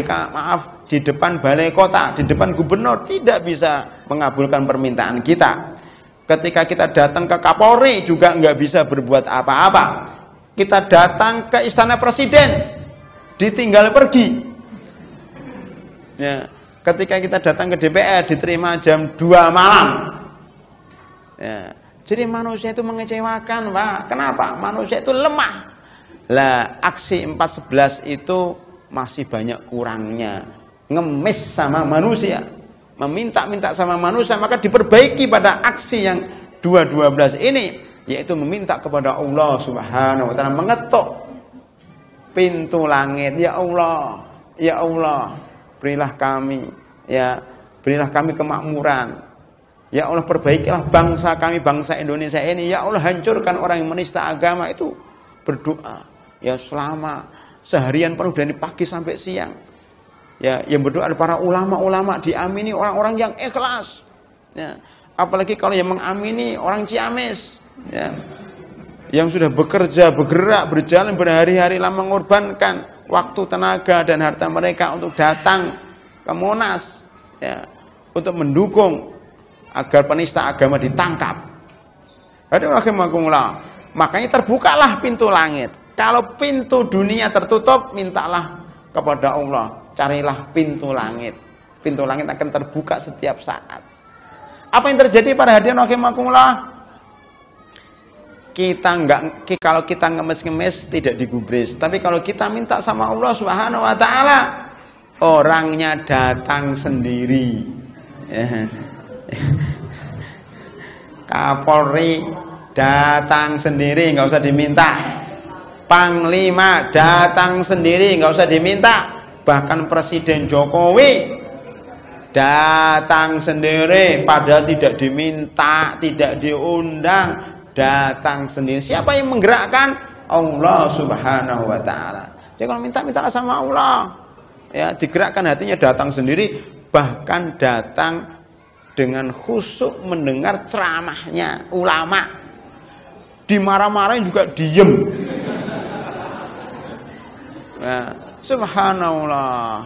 Di depan balai kota, di depan gubernur tidak bisa mengabulkan permintaan kita. Ketika kita datang ke Kapolri juga nggak bisa berbuat apa-apa. Kita datang ke istana presiden ditinggal pergi. Ya. Ketika kita datang ke DPR diterima jam 2 malam. Ya. Jadi manusia itu mengecewakan, Pak. Kenapa? Manusia itu lemah. Lah, aksi 4.11 itu masih banyak kurangnya. Ngemis sama manusia, meminta-minta sama manusia, maka diperbaiki pada aksi yang 2.12 ini, yaitu meminta kepada Allah Subhanahu wa taala, mengetuk pintu langit. Ya Allah, ya Allah, berilah kami, ya, berilah kami kemakmuran. Ya Allah, perbaikilah bangsa kami, bangsa Indonesia ini. Ya Allah, hancurkan orang yang menista agama. Itu berdoa ya selama seharian penuh dari pagi sampai siang. Ya, yang berdoa para ulama-ulama, diamini orang-orang yang ikhlas. Ya, apalagi kalau yang mengamini orang Ciamis, ya, yang sudah bekerja, bergerak, berjalan berhari-hari lama mengorbankan waktu, tenaga dan harta mereka untuk datang ke Monas, ya, untuk mendukung agar penista agama ditangkap. Makanya terbukalah pintu langit. Kalau pintu dunia tertutup, mintalah kepada Allah, carilah pintu langit. Pintu langit akan terbuka setiap saat. Apa yang terjadi pada hadirin rahimakumullah? Kalau kita ngemis-ngemis tidak digubris. Tapi kalau kita minta sama Allah Subhanahu wa taala, orangnya datang sendiri. Kapolri datang sendiri, nggak usah diminta. Panglima datang sendiri, nggak usah diminta. Bahkan Presiden Jokowi datang sendiri, padahal tidak diminta, tidak diundang, datang sendiri. Siapa yang menggerakkan? Allah Subhanahu wa taala. Jadi kalau minta sama Allah, ya, digerakkan hatinya, datang sendiri, bahkan datang dengan khusyuk mendengar ceramahnya ulama. dimarah-marahin juga diem. Ya, subhanallah.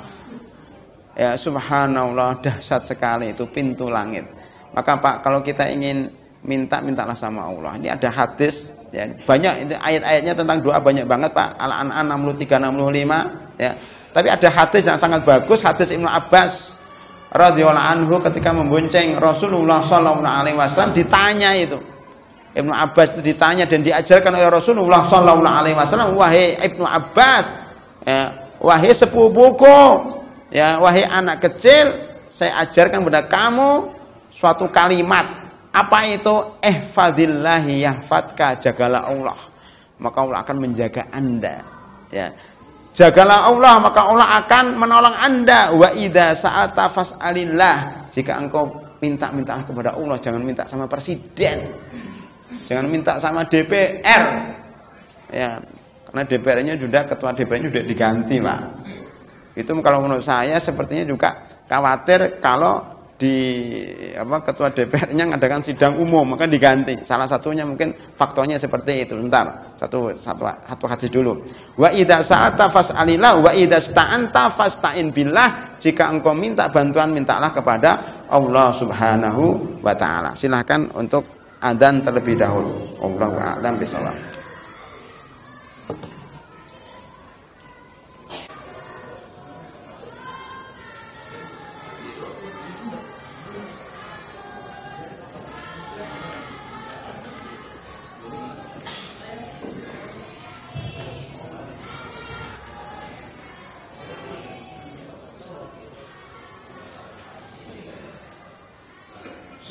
Ya, subhanallah, dahsyat sekali itu pintu langit. Maka Pak, kalau kita ingin mintalah sama Allah. Ini ada hadis, ya, banyak ayat-ayatnya tentang doa banyak banget Pak. Al-An'am 63 65, ya. Tapi ada hadis yang sangat bagus, hadis Ibnu Abbas radhiyallahu anhu ketika membonceng Rasulullah sallallahu alaihi wasallam, ditanya itu. Ibnu Abbas itu ditanya dan diajarkan oleh Rasulullah sallallahu alaihi wasallam, "Wahai Ibnu Abbas, ya, wahai sepupuku, ya, wahai anak kecil, saya ajarkan kepada kamu suatu kalimat. Apa itu? Ihfadillahi yahfadka, jagalah Allah, maka Allah akan menjaga Anda. Ya. Jagalah Allah, maka Allah akan menolong Anda. Wa idza sa'alta fas'alillah. Jika engkau mintalah kepada Allah, jangan minta sama presiden. Jangan minta sama DPR. Ya, karena DPR-nya sudah, ketua DPR-nya sudah diganti, Pak. Itu kalau menurut saya sepertinya juga khawatir kalau ketua DPR-nya mengadakan sidang umum maka diganti. Salah satunya mungkin faktornya seperti itu. Bentar, satu hadis dulu. Wa idza sa'alta fas'alillah wa idza sta'anta fasta'in billah. Jika engkau minta bantuan, mintalah kepada Allah Subhanahu wa taala. Silahkan untuk adzan terlebih dahulu. Allahu a'lam bishawab.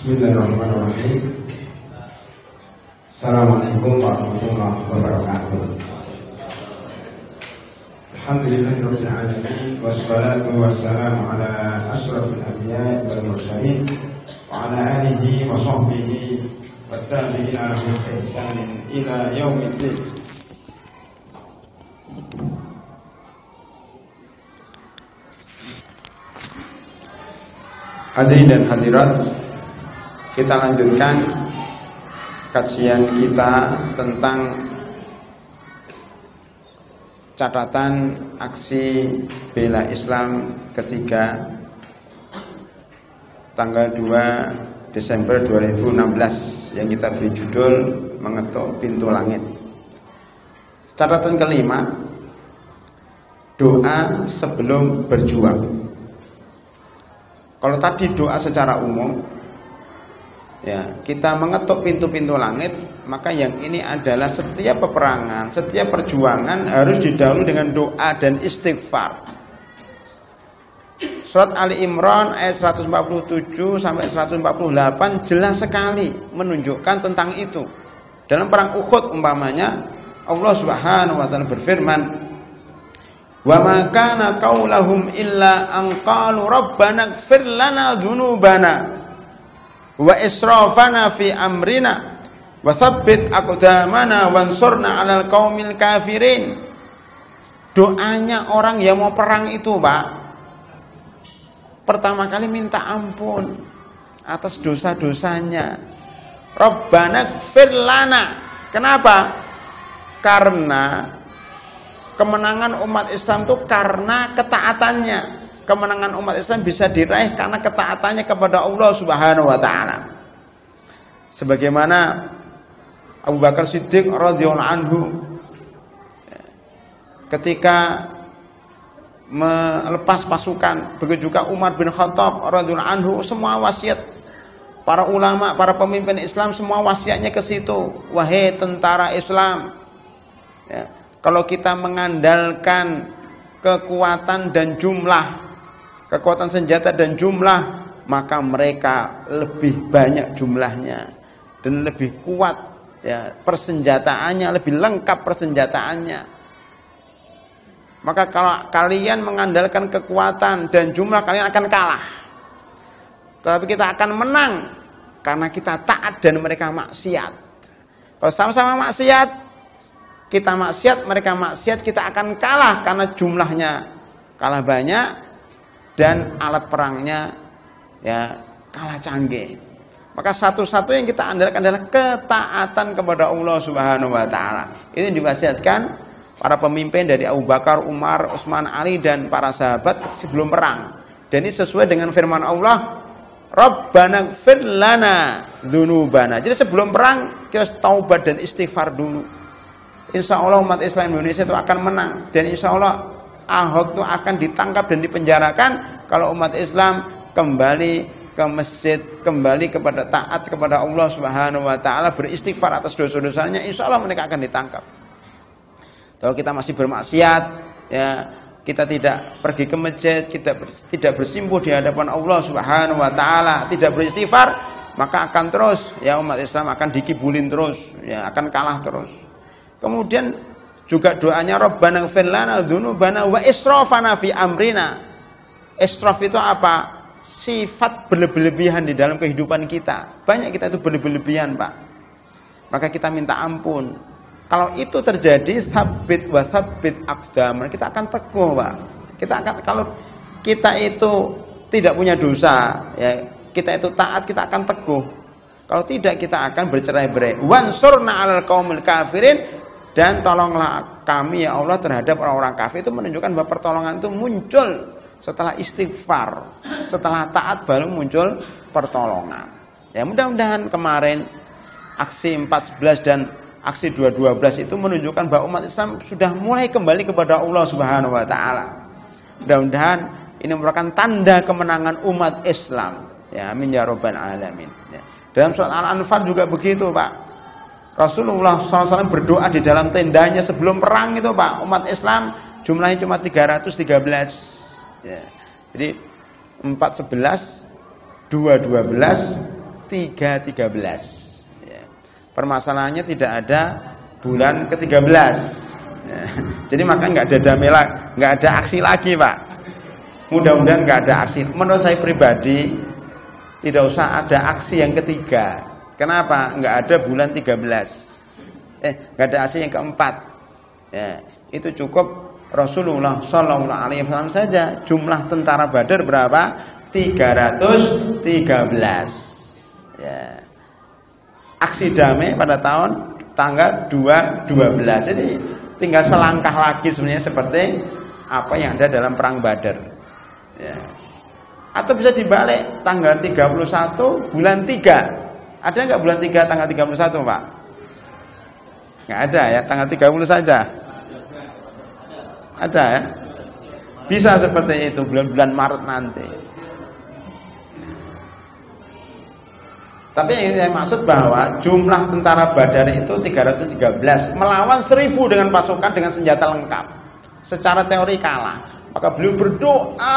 Bismillahirrahmanirrahim. Assalamualaikum warahmatullahi wabarakatuh. Alhamdulillahirabbil alamin wassalatu wassalamu ala asyrafil anbiya'i wal mursalin wa ala alihi wa sahbihi wattabi'ina lahum bi ihsanin ila yaumiddin. Hadirin dan hadirat, kita lanjutkan kajian kita tentang catatan aksi bela Islam ketiga tanggal 2 Desember 2016 yang kita beri judul Mengetuk Pintu Langit. Catatan kelima, doa sebelum berjuang. Kalau tadi doa secara umum, ya, kita mengetuk pintu-pintu langit, maka yang ini adalah setiap peperangan, setiap perjuangan harus didahului dengan doa dan istighfar. Surat Ali Imran ayat 147 sampai 148 jelas sekali menunjukkan tentang itu. Dalam perang Uhud umpamanya, Allah Subhanahu wa taala berfirman, "Wa ma kana qaulahum illa an qalu rabbana ighfir lana dzunubana wa israfana fi amrina wa tsabbit aqdamana wansurna 'alal qaumil kafirin." Doanya orang yang mau perang itu, Pak, pertama kali minta ampun atas dosa-dosanya. Rabbana ighfir lana. Kenapa? Karena kemenangan umat Islam itu karena ketaatannya. Kemenangan umat Islam bisa diraih karena ketaatannya kepada Allah Subhanahu wa taala. Sebagaimana Abu Bakar Siddiq radhiyallahu anhu ketika melepas pasukan, begitu juga Umar bin Khattab radhiyallahu anhu, semua wasiat para ulama, para pemimpin Islam semua wasiatnya ke situ. Wahai tentara Islam, ya, kalau kita mengandalkan kekuatan dan jumlah, kekuatan senjata dan jumlah, maka mereka lebih banyak jumlahnya dan lebih kuat, ya, persenjataannya, lebih lengkap persenjataannya. Maka kalau kalian mengandalkan kekuatan dan jumlah, kalian akan kalah. Tapi kita akan menang karena kita taat dan mereka maksiat. Kalau sama-sama maksiat, kita maksiat, mereka maksiat, kita akan kalah karena jumlahnya kalah banyak dan alat perangnya, ya, kalah canggih. Maka satu-satu yang kita andalkan adalah ketaatan kepada Allah Subhanahu wa taala. Ini diwasiatkan para pemimpin dari Abu Bakar, Umar, Utsman, Ali dan para sahabat sebelum perang. Dan ini sesuai dengan firman Allah, Rabbana ighfir lana dzunubana. Jadi sebelum perang kita harus taubat dan istighfar dulu. Insya Allah umat Islam Indonesia itu akan menang. Dan insya Allah Ahok itu akan ditangkap dan dipenjarakan kalau umat Islam kembali ke masjid, kembali kepada taat kepada Allah Subhanahu wa taala, beristighfar atas dosa-dosanya, insya Allah mereka akan ditangkap. Kalau kita masih bermaksiat, ya, kita tidak pergi ke masjid, kita tidak bersimpuh di hadapan Allah Subhanahu wa taala, tidak beristighfar, maka akan terus ya umat Islam akan dikibulin terus, ya, akan kalah terus. Kemudian juga doanya Rabbana ighfir lana dzunubana wa israfana fi amrina. Israf itu apa? Sifat berlebihan di dalam kehidupan kita. Banyak kita itu berlebihan, Pak. Maka kita minta ampun. Kalau itu terjadi, sabit wa sabit aqdam, kita akan teguh, Pak. Kita akan, kalau kita itu tidak punya dosa, ya, kita itu taat, kita akan teguh. Kalau tidak, kita akan bercerai-berai. Wansurna 'alal qaumil kafirin, dan tolonglah kami ya Allah terhadap orang-orang kafir. Itu menunjukkan bahwa pertolongan itu muncul setelah istighfar, setelah taat baru muncul pertolongan. Ya, mudah-mudahan kemarin aksi 14 dan aksi 212 itu menunjukkan bahwa umat Islam sudah mulai kembali kepada Allah Subhanahu wa taala. Mudah-mudahan ini merupakan tanda kemenangan umat Islam. Ya, amin ya rabbal alamin. Ya. Dalam surat Al-Anfal juga begitu, Pak. Rasulullah SAW berdoa di dalam tendanya sebelum perang itu, Pak. Umat Islam jumlahnya cuma 313. Ya. Jadi 411, 212, 313. Ya. Permasalahannya tidak ada bulan ke-13. Ya. Jadi maka nggak ada damai, nggak ada aksi lagi, Pak. Mudah-mudahan nggak ada aksi. Menurut saya pribadi tidak usah ada aksi yang ketiga. Kenapa? Nggak ada bulan 13. Nggak ada aksi yang keempat. Ya, itu cukup Rasulullah Shallallahu Alaihi Wasallam saja. Jumlah tentara Badar berapa? 313. Ya. Aksi damai pada tanggal 2/12. Jadi tinggal selangkah lagi sebenarnya seperti apa yang ada dalam perang Badar. Ya. Atau bisa dibalik, tanggal 31 bulan 3. Ada nggak bulan 3 tanggal 31, Pak? Nggak ada ya, tanggal 30 saja. Ada ya? Bisa seperti itu bulan-bulan Maret nanti. Tapi yang saya maksud bahwa jumlah tentara Badar itu 313 melawan 1000 dengan pasukan dengan senjata lengkap. Secara teori kalah. Maka beliau berdoa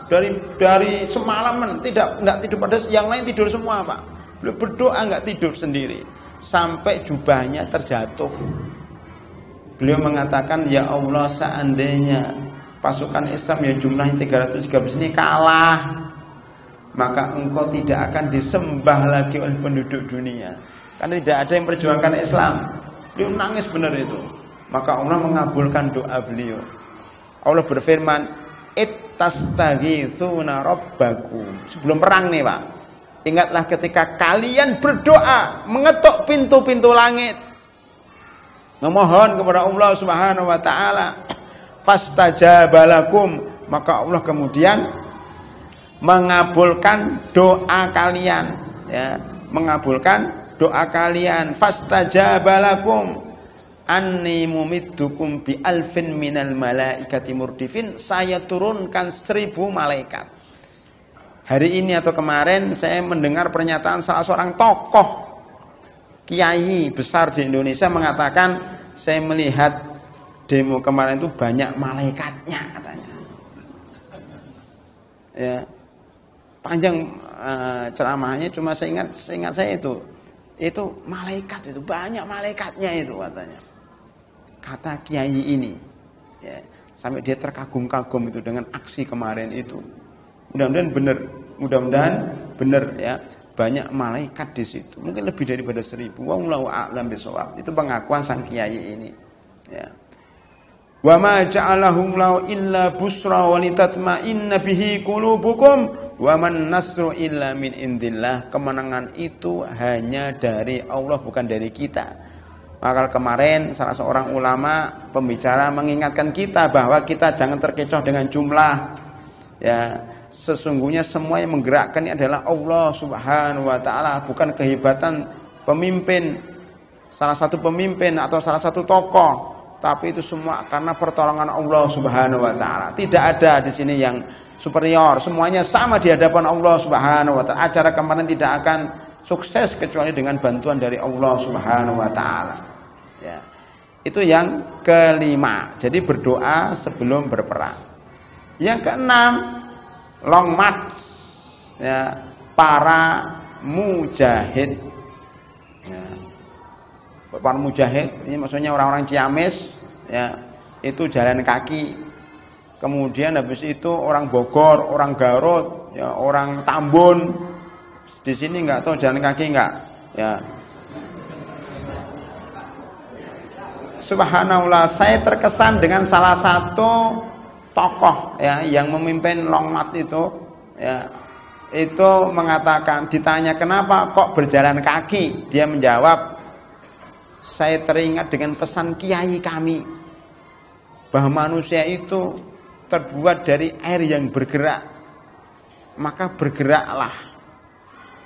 dari semalaman, tidak tidur, pada yang lain tidur semua, Pak. Beliau berdoa nggak tidur sendiri sampai jubahnya terjatuh. Beliau mengatakan, ya Allah, seandainya pasukan Islam yang jumlahnya 313 ini kalah, maka engkau tidak akan disembah lagi oleh penduduk dunia, karena tidak ada yang perjuangkan Islam. Beliau nangis benar itu. Maka Allah mengabulkan doa beliau. Allah berfirman, ittastaghitsuna rabbakum. Sebelum perang nih, Pak. Ingatlah ketika kalian berdoa, mengetuk pintu-pintu langit, memohon kepada Allah Subhanahu wa taala, fastajabalakum, maka Allah kemudian mengabulkan doa kalian, ya, mengabulkan doa kalian. Fastajabalakum anni mumiddukum bi alfin minal malaikati murdifin, saya turunkan 1000 malaikat. Hari ini atau kemarin saya mendengar pernyataan salah seorang tokoh kiai besar di Indonesia mengatakan, saya melihat demo kemarin itu banyak malaikatnya, katanya. Ya, panjang ceramahnya, cuma saya ingat saya itu malaikat, itu banyak malaikatnya itu, katanya. Kata kiai ini, ya, sampai dia terkagum-kagum itu dengan aksi kemarin itu. Mudah-mudahan benar ya, banyak malaikat di situ. Mungkin lebih daripada 1000. Wallahu a'lam bishawab. Itu pengakuan sang kiai ini. Ya. Wa ma ja'alahu illa busra wa litatma'inna bihi qulubukum Wa man nasru illa min indillah. Kemenangan itu hanya dari Allah, bukan dari kita. Maka kemarin salah seorang ulama pembicara mengingatkan kita bahwa kita jangan terkecoh dengan jumlah. Ya, sesungguhnya semua yang menggerakkan ini adalah Allah Subhanahu wa taala, bukan kehebatan pemimpin, salah satu pemimpin atau salah satu tokoh, tapi itu semua karena pertolongan Allah Subhanahu wa taala. Tidak ada di sini yang superior, semuanya sama di hadapan Allah Subhanahu wa taala. Acara kemarin tidak akan sukses kecuali dengan bantuan dari Allah Subhanahu wa taala. Ya. Itu yang kelima. Jadi berdoa sebelum berperang. Yang keenam, long march, ya, para mujahid. Ya. Para mujahid ini maksudnya orang-orang Ciamis, ya, itu jalan kaki. Kemudian habis itu orang Bogor, orang Garut, ya, orang Tambun. Di sini enggak tahu jalan kaki enggak? Ya. Subhanallah, saya terkesan dengan salah satu tokoh, ya, yang memimpin long march itu, ya, itu mengatakan, ditanya kenapa kok berjalan kaki, dia menjawab, saya teringat dengan pesan kiai kami bahwa manusia itu terbuat dari air yang bergerak, maka bergeraklah,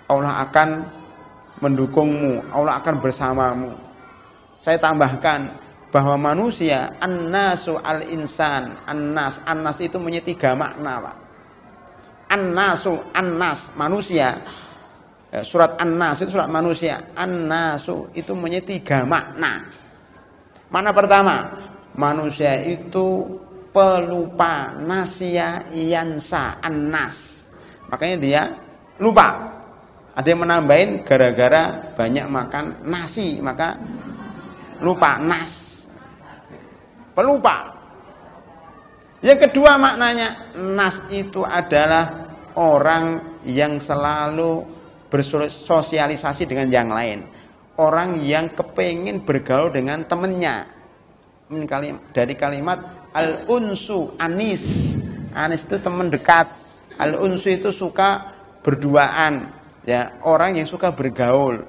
Allah akan mendukungmu, Allah akan bersamamu. Saya tambahkan bahwa manusia, an-nasu al-insan, an-nas itu punya 3 makna, Pak. An-nasu, an-nas, manusia. Surat an-nas itu surat manusia. An-nasu itu punya 3 makna. Makna pertama, manusia itu pelupa, nasya yansa, an-nas. Makanya dia lupa. Ada yang menambahin gara-gara banyak makan nasi, maka lupa, nas. Pelupa. Yang kedua maknanya, nas itu adalah orang yang selalu bersosialisasi dengan yang lain, orang yang kepengin bergaul dengan temennya. Dari kalimat al-unsu, anis. Anis itu teman dekat. Al-unsu itu suka berduaan, ya, orang yang suka bergaul.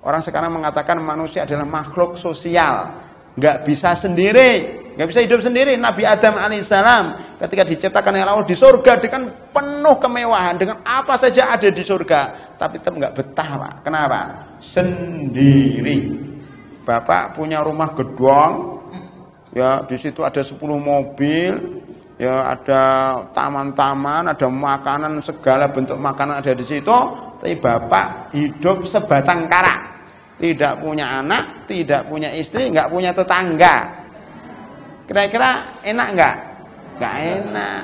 Orang sekarang mengatakan manusia adalah makhluk sosial, nggak bisa sendiri, nggak bisa hidup sendiri. Nabi Adam alaihissalam ketika diciptakan oleh Allah di surga dengan penuh kemewahan, dengan apa saja ada di surga, tapi tetap nggak betah, Pak. Kenapa? Sendiri. Bapak punya rumah gedung, ya, di situ ada 10 mobil, ya, ada taman-taman, ada makanan, segala bentuk makanan ada di situ, tapi bapak hidup sebatang kara. Tidak punya anak, tidak punya istri, nggak punya tetangga. Kira-kira enak nggak? Nggak enak.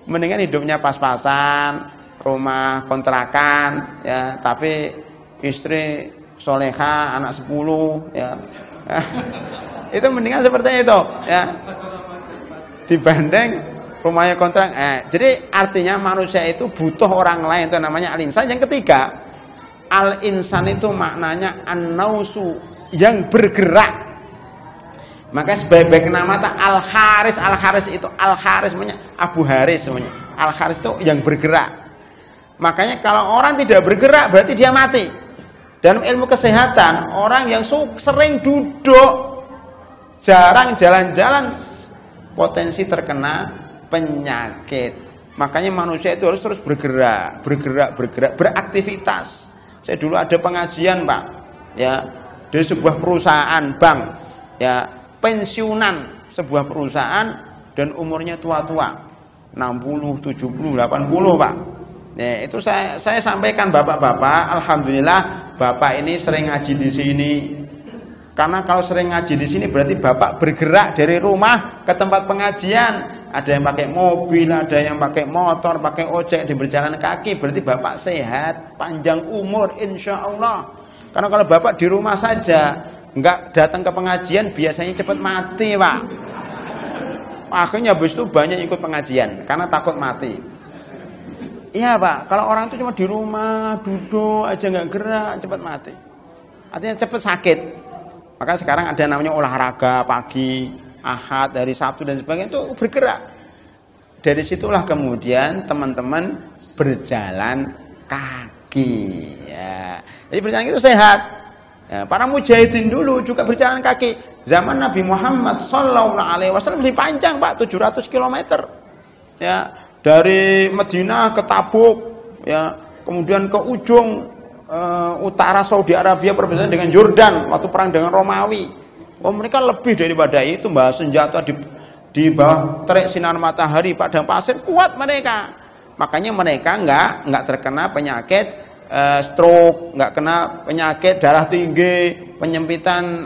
Mendingan hidupnya pas-pasan, rumah kontrakan, ya, tapi istri soleha, anak 10, ya. Itu mendingan seperti itu, ya. Dibanding rumahnya kontrak. Jadi artinya manusia itu butuh orang lain, itu namanya al-insan. Yang ketiga, al-insan itu maknanya an-nausu, yang bergerak. Maka sebaik-baik nama al-haris. Al-haris itu al-haris semuanya Abu Haris semuanya. Al-haris itu yang bergerak. Makanya kalau orang tidak bergerak berarti dia mati. Dalam ilmu kesehatan, orang yang sering duduk, jarang jalan-jalan, potensi terkena penyakit. Makanya manusia itu harus terus bergerak, beraktivitas. Saya dulu ada pengajian, Pak, ya, dari sebuah perusahaan bank, ya, pensiunan sebuah perusahaan dan umurnya tua-tua, 60, 70, 80, Pak. Ya, itu saya sampaikan, bapak-bapak, alhamdulillah bapak ini sering ngaji di sini. Karena kalau sering ngaji di sini berarti bapak bergerak dari rumah ke tempat pengajian. Ada yang pakai mobil, ada yang pakai motor, pakai ojek, di berjalan kaki. Berarti bapak sehat, panjang umur, insya Allah. Karena kalau bapak di rumah saja, nggak datang ke pengajian, biasanya cepat mati, Pak. Akhirnya habis itu banyak ikut pengajian, karena takut mati. Iya, Pak, kalau orang itu cuma di rumah, duduk aja nggak gerak, cepat mati. Artinya cepat sakit. Maka sekarang ada namanya olahraga pagi, Ahad, hari Sabtu dan sebagainya, itu bergerak. Dari situlah kemudian teman-teman berjalan kaki. Ya. Jadi berjalan kaki itu sehat. Ya, para mujahidin dulu juga berjalan kaki. Zaman Nabi Muhammad SAW lebih panjang, Pak, 700 km. Ya, dari Madinah ke Tabuk, ya, kemudian ke ujung utara Saudi Arabia perbatasan dengan Yordan waktu perang dengan Romawi. Oh, mereka lebih daripada itu, bawa senjata di bawah terik sinar matahari padang pasir, kuat mereka. Makanya mereka enggak terkena penyakit stroke, enggak kena penyakit darah tinggi, penyempitan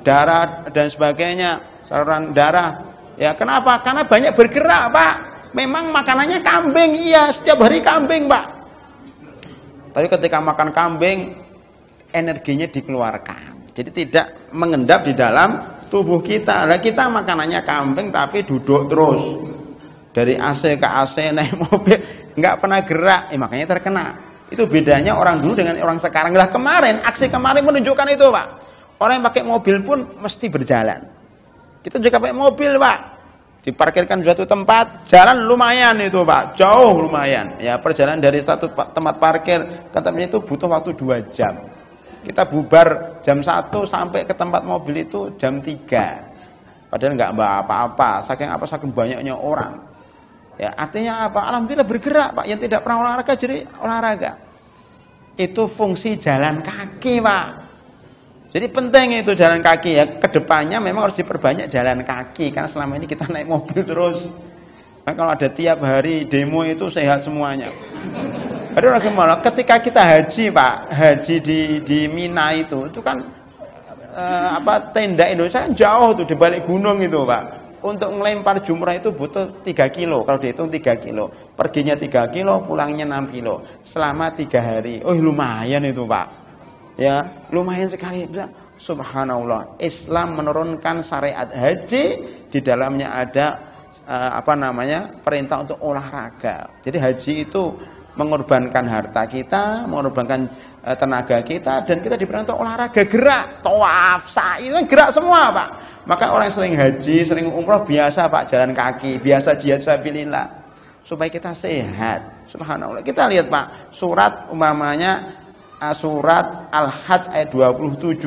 darah dan sebagainya, saluran darah. Ya, kenapa? Karena banyak bergerak, Pak. Memang makanannya kambing, iya, setiap hari kambing, Pak. Tapi ketika makan kambing, energinya dikeluarkan. Jadi tidak mengendap di dalam tubuh kita. Lah kita makanannya kambing tapi duduk terus. Dari AC ke AC naik mobil, nggak pernah gerak. Makanya terkena. Itu bedanya orang dulu dengan orang sekarang. Lah kemarin, aksi kemarin menunjukkan itu, Pak. Orang yang pakai mobil pun mesti berjalan. Kita juga pakai mobil, Pak. Diparkirkan di suatu tempat, jalan lumayan itu, Pak, jauh lumayan. Ya, perjalanan dari satu tempat parkir ke tempat itu butuh waktu 2 jam. Kita bubar jam 1 sampai ke tempat mobil itu jam 3. Padahal nggak apa-apa, saking banyaknya orang. Ya, artinya apa? Alhamdulillah bergerak, Pak. Yang tidak pernah olahraga jadi olahraga. Itu fungsi jalan kaki, Pak. Jadi penting itu jalan kaki ya. Kedepannya memang harus diperbanyak jalan kaki karena selama ini kita naik mobil terus. Nah, kalau ada tiap hari demo itu sehat semuanya. Ada orang gimana? Ketika kita haji, Pak, haji di Mina itu kan tenda Indonesia kan jauh tuh di balik gunung itu, Pak. Untuk melempar jumrah itu butuh 3 kilo. Kalau dihitung 3 kilo, perginya 3 kilo, pulangnya 6 kilo selama 3 hari. Oh, lumayan itu, Pak. Ya, lumayan sekali. Bilang, subhanallah, Islam menurunkan syariat haji, di dalamnya ada perintah untuk olahraga. Jadi haji itu mengorbankan harta kita, mengorbankan tenaga kita, dan kita diperintah untuk olahraga, gerak, tawaf, sa'i, gerak semua, Pak. Maka orang yang sering haji, sering umrah biasa, Pak, jalan kaki, biasa jihad sabilillah, supaya kita sehat. Subhanallah. Kita lihat, Pak, surat umpamanya surat Al-Hajj ayat 27.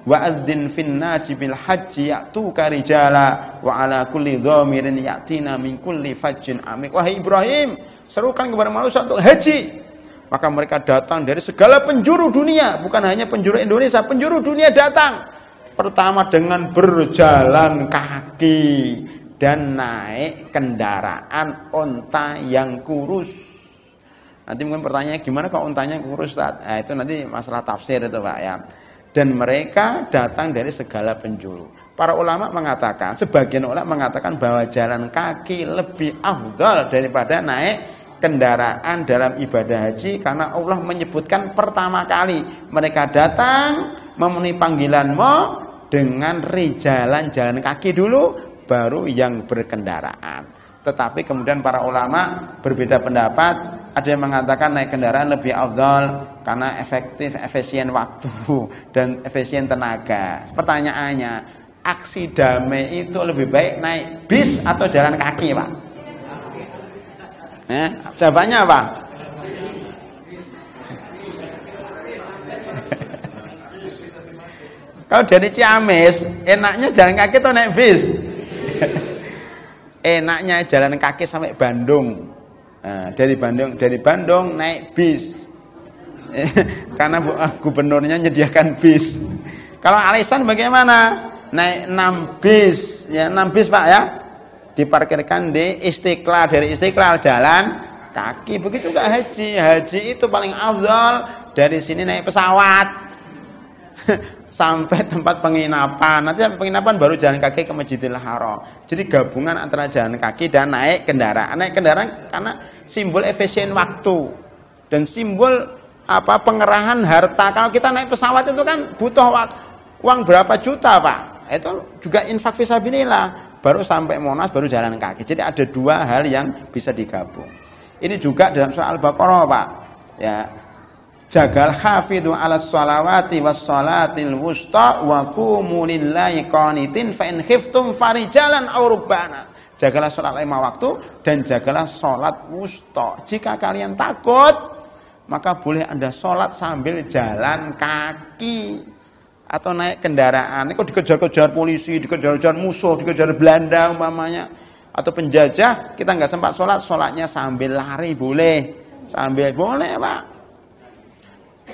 Wa'adzin finnaji bil haji ya'tuka rijala wa ala kulli dhamirin ya'tina min kulli fajjin amik. Wahai Ibrahim, serukan kepada manusia untuk haji. Maka mereka datang dari segala penjuru dunia, bukan hanya penjuru Indonesia, penjuru dunia datang. Pertama dengan berjalan kaki dan naik kendaraan onta yang kurus. Nanti mungkin pertanyaannya gimana kalau untanya kurus, Ustaz? Nah, itu nanti masalah tafsir itu, Pak, ya. Dan mereka datang dari segala penjuru. Para ulama mengatakan, sebagian ulama mengatakan bahwa jalan kaki lebih afdal daripada naik kendaraan dalam ibadah haji, karena Allah menyebutkan pertama kali mereka datang memenuhi panggilanmu dengan jalan kaki dulu, baru yang berkendaraan. Tetapi kemudian para ulama berbeda pendapat. Ada yang mengatakan naik kendaraan lebih afdal karena efisien waktu dan efisien tenaga. Pertanyaannya, aksi damai itu lebih baik naik bis atau jalan kaki, Pak? Jawabannya apa? Kalau dari Ciamis, enaknya jalan kaki atau naik bis? Enaknya jalan kaki sampai Bandung. Nah, dari Bandung naik bis. Karena gubernurnya menyediakan bis. Kalau Alisan bagaimana? Naik 6 bis. Ya, 6 bis, Pak, ya. Diparkirkan di Istiqlal, dari Istiqlal jalan kaki. Begitu juga haji. Haji itu paling afdal dari sini naik pesawat sampai tempat penginapan. Nanti sampai penginapan baru jalan kaki ke Masjidil Haram. Jadi gabungan antara jalan kaki dan naik kendaraan. Naik kendaraan karena simbol efisien waktu dan simbol pengerahan harta. Kalau kita naik pesawat itu kan butuh uang berapa juta, Pak. Itu juga infak fisabilillah. Baru sampai Monas baru jalan kaki. Jadi ada 2 hal yang bisa digabung. Ini juga dalam surah Al-Baqarah, Pak. Ya. Jagal hafidhu 'alas sholawati was sholatil wusta wa qumu lillahi qanitin fa in khiftum farijalan aw rubbana. Jagalah sholat 5 waktu dan jagalah sholat wusta. Jika kalian takut, maka boleh Anda sholat sambil jalan kaki atau naik kendaraan. Ini kok dikejar-kejar polisi, dikejar-kejar musuh, dikejar Belanda umpamanya atau penjajah, kita nggak sempat sholat, sholatnya sambil lari boleh, sambil boleh Pak.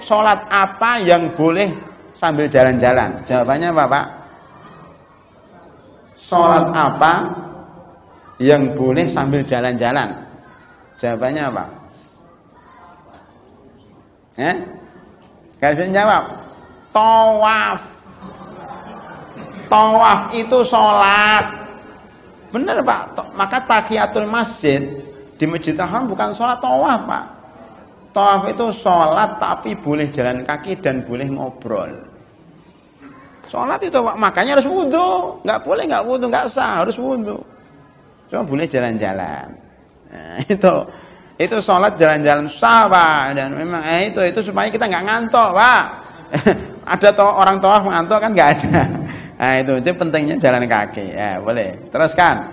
Sholat apa yang boleh sambil jalan-jalan? Jawabannya apa Pak? Sholat apa yang boleh sambil jalan-jalan? Jawabannya apa? Kalian bisa jawab. Tawaf. Tawaf itu sholat. Benar Pak. Maka tahiyatul masjid di Masjidil Haram bukan sholat tawaf Pak. Tawaf itu sholat tapi boleh jalan kaki dan boleh ngobrol. Sholat itu Pak, makanya harus wudhu. Nggak boleh nggak wudhu, nggak sah, harus wudhu. Cuma boleh jalan-jalan. Nah, itu sholat jalan-jalan sah Pak. Dan memang itu supaya kita nggak ngantuk Pak. Ada orang tawaf ngantuk kan nggak ada. Nah itu pentingnya jalan kaki. Ya boleh. Teruskan.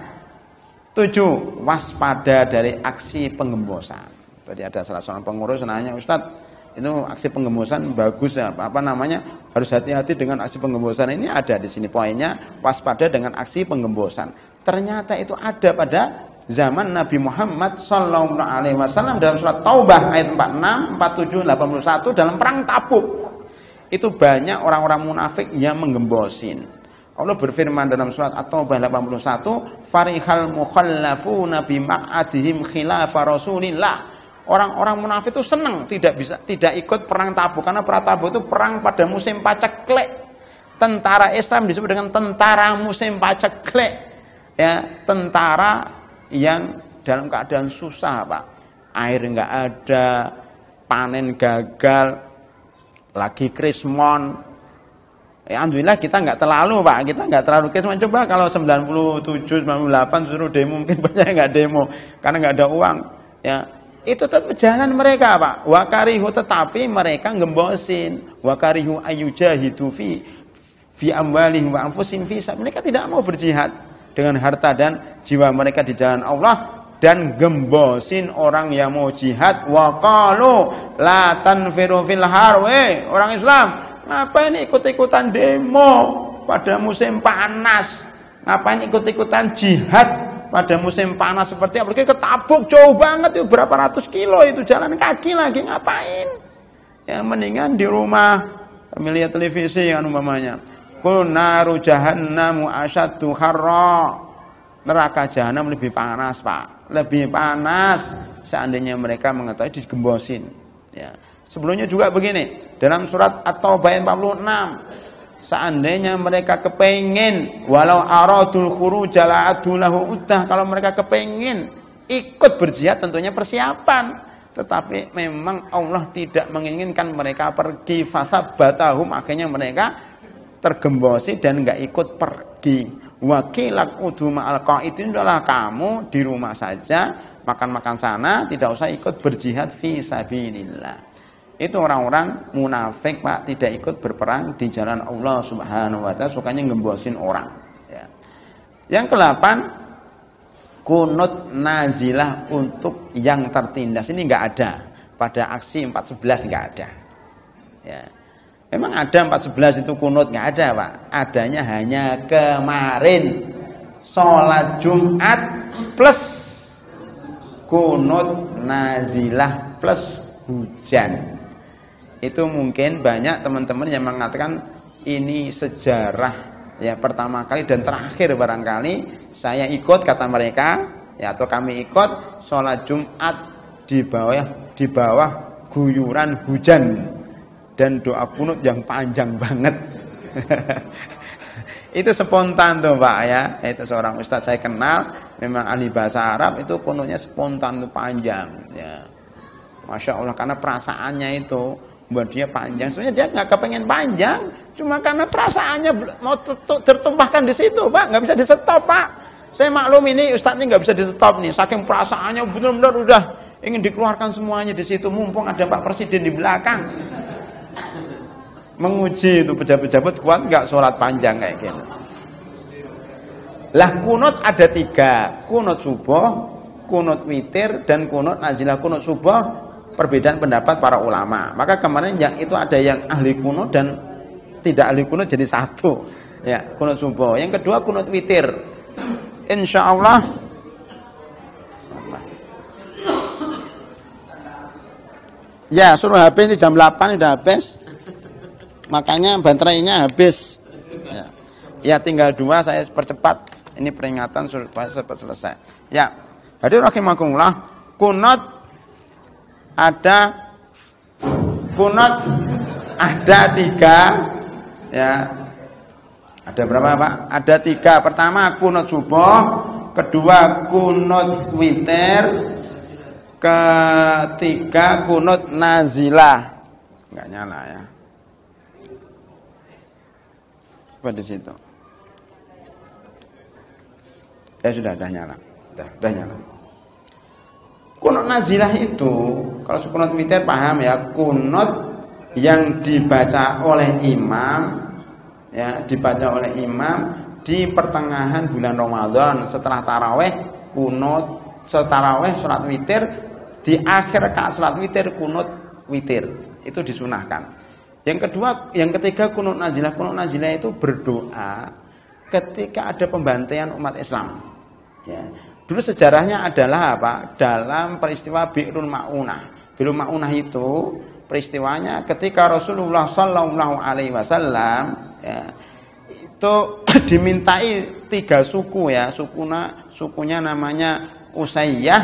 7. Waspada dari aksi penggembosan. Tadi ada salah seorang pengurus nanya, Ustadz, itu aksi penggembosan bagus ya, apa namanya, harus hati-hati dengan aksi penggembosan. Ini ada di sini poinnya, waspada dengan aksi penggembosan. Ternyata itu ada pada zaman Nabi Muhammad SAW dalam surat Taubah ayat 46, 47, 81 dalam perang Tabuk. Itu banyak orang-orang munafik yang menggembosin. Allah berfirman dalam surat At-Taubah 81, farihal mukhallafuna bimaq'adihim khilafa Rasulillah. Orang-orang munafik itu senang tidak ikut perang Tabuk karena perang Tabuk itu perang pada musim paceklik. Tentara Islam disebut dengan tentara musim paceklik. Ya, tentara yang dalam keadaan susah, Pak. Air enggak ada, panen gagal, lagi krismon. Ya, alhamdulillah kita enggak terlalu, Pak. Kita enggak terlalu krismon. Coba kalau 97, 98 suruh demo mungkin banyak enggak demo karena enggak ada uang. Ya, itu tetap jalan mereka Pak. Wakarihu tetapi mereka ngembosin. Wakarihu ayyujahidu fi amwalihim wa anfusihim fi sabilillah. Mereka tidak mau berjihad dengan harta dan jiwa mereka di jalan Allah dan gembosin orang yang mau jihad. Wa qalu la tanfiru fil harwi. Orang Islam, ngapain ikut-ikutan demo pada musim panas? Ngapain ikut-ikutan jihad pada musim panas seperti apalagi ke Tabuk jauh banget itu berapa ratus kilo itu jalan kaki lagi ngapain? Ya mendingan di rumah sambil lihat televisi kan umpamanya. Qul naru jahannamu asyaddu harra. Neraka jahanam lebih panas, Pak. Lebih panas seandainya mereka mengetahui digembosin. Ya. Sebelumnya juga begini, dalam surat At-Taubah 46 seandainya mereka kepengin walau aradul khuruja la'addu lahu uddah, kalau mereka kepengin ikut berjihad tentunya persiapan, tetapi memang Allah tidak menginginkan mereka pergi, fasabbatahum, akhirnya mereka tergembosi dan enggak ikut pergi. Wakilak udu ma'al qaidin, adalah kamu di rumah saja makan-makan sana, tidak usah ikut berjihad fi sabilillah. Itu orang-orang munafik Pak, tidak ikut berperang di jalan Allah Subhanahu wa taala, sukanya ngembosin orang. Ya. Yang ke-8, kunut nazilah untuk yang tertindas. Ini enggak ada pada aksi 411, enggak ada. Ya. Memang ada 411 itu kunut, enggak ada Pak. Adanya hanya kemarin sholat Jumat plus kunut nazilah plus hujan. Itu mungkin banyak teman-teman yang mengatakan ini sejarah ya pertama kali dan terakhir barangkali saya ikut, kata mereka ya, atau kami ikut sholat Jumat di bawah guyuran hujan dan doa kunut yang panjang banget. Itu spontan tuh Pak ya. Itu seorang ustadz saya kenal, memang ahli bahasa Arab, itu kunutnya spontan, itu panjang ya. Masya Allah, karena perasaannya itu buat dia panjang. Sebenarnya dia nggak kepengen panjang, cuma karena perasaannya mau tertumpahkan di situ, Pak. Nggak bisa di stop, Pak. Saya maklum ini ustadznya nggak bisa di stop nih, saking perasaannya benar-benar udah ingin dikeluarkan semuanya di situ. Mumpung ada Pak Presiden di belakang, menguji itu pejabat-pejabat kuat nggak sholat panjang kayak gitu. Lah kunut ada 3, kunut subuh, kunut witir, dan kunut nazilah. Kunut subuh perbedaan pendapat para ulama. Maka kemarin yang itu ada yang ahli kunut dan tidak ahli kunut jadi satu. Ya, kunut subuh. Yang kedua kunut witir. Insyaallah ya, suruh habis ini jam 8 sudah habis. Makanya baterainya habis. Ya, tinggal 2 saya percepat. Ini peringatan supaya cepat selesai. Ya, hadirin rahimakumullah, kunut ada 3. Ya. Ada berapa, Pak? Ada 3. Pertama kunut subuh, kedua kunut witir, ketiga kunut nazilah. Enggak nyala ya. Coba di situ. Ya sudah nyala. Sudah nyala. Kunut nazilah itu, kalau kunut witir paham ya, kunut yang dibaca oleh imam, ya, dibaca oleh imam di pertengahan bulan Ramadan setelah taraweh, kunut taraweh salat witir, di akhir rakaat salat witir kunut witir. Itu disunahkan. Yang ketiga kunut nazilah. Kunut nazilah itu berdoa ketika ada pembantaian umat Islam. Ya. Dulu sejarahnya adalah apa? Dalam peristiwa Bi'rul Ma'unah. Bi'rul Ma'unah itu peristiwanya ketika Rasulullah Shallallahu Alaihi Wasallam, ya, itu dimintai 3 suku ya, sukunya namanya Usayyah,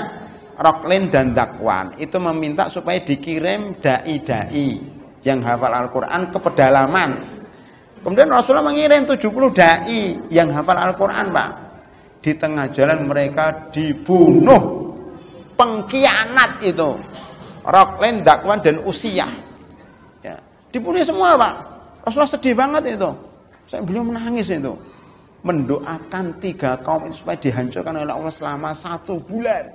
Roklin, dan Dakwan. Itu meminta supaya dikirim dai-dai yang hafal Al-Quran ke pedalaman. Kemudian Rasulullah mengirim 70 dai yang hafal Al-Quran, Pak. Di tengah jalan mereka dibunuh pengkhianat itu, Roklin, Dakwan, dan Usayyah. Ya, dibunuh semua, Pak. Rasulullah sedih banget itu. Beliau menangis itu, mendoakan 3 kaum itu supaya dihancurkan oleh Allah selama 1 bulan.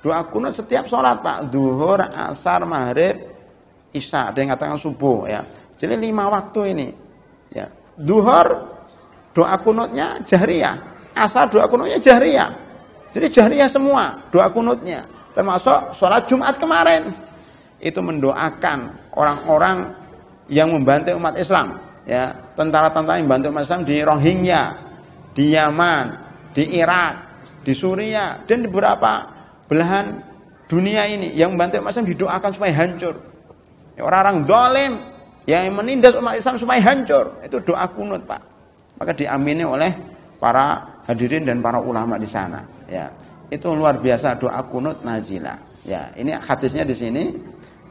Doa kunut setiap sholat, Pak. Zuhur, asar, maghrib, isya. Ada yang katakan subuh ya. Jadi 5 waktu ini. Ya. Zuhur doa kunutnya jahriyah. Asar doa kunutnya jahriyah. Jadi jahriyah semua doa kunutnya. Termasuk sholat Jumat kemarin. Itu mendoakan orang-orang yang membantai umat Islam. Ya, tentara-tentara yang membantu umat Islam di Rohingya, di Yaman, di Irak, di Suriah, dan di beberapa belahan dunia ini yang membantu umat Islam didoakan supaya hancur. Ya, orang-orang zalim yang menindas umat Islam supaya hancur, itu doa kunut, Pak. Maka diamini oleh para hadirin dan para ulama di sana. Ya, itu luar biasa doa kunut nazilah. Ya, ini hadisnya di sini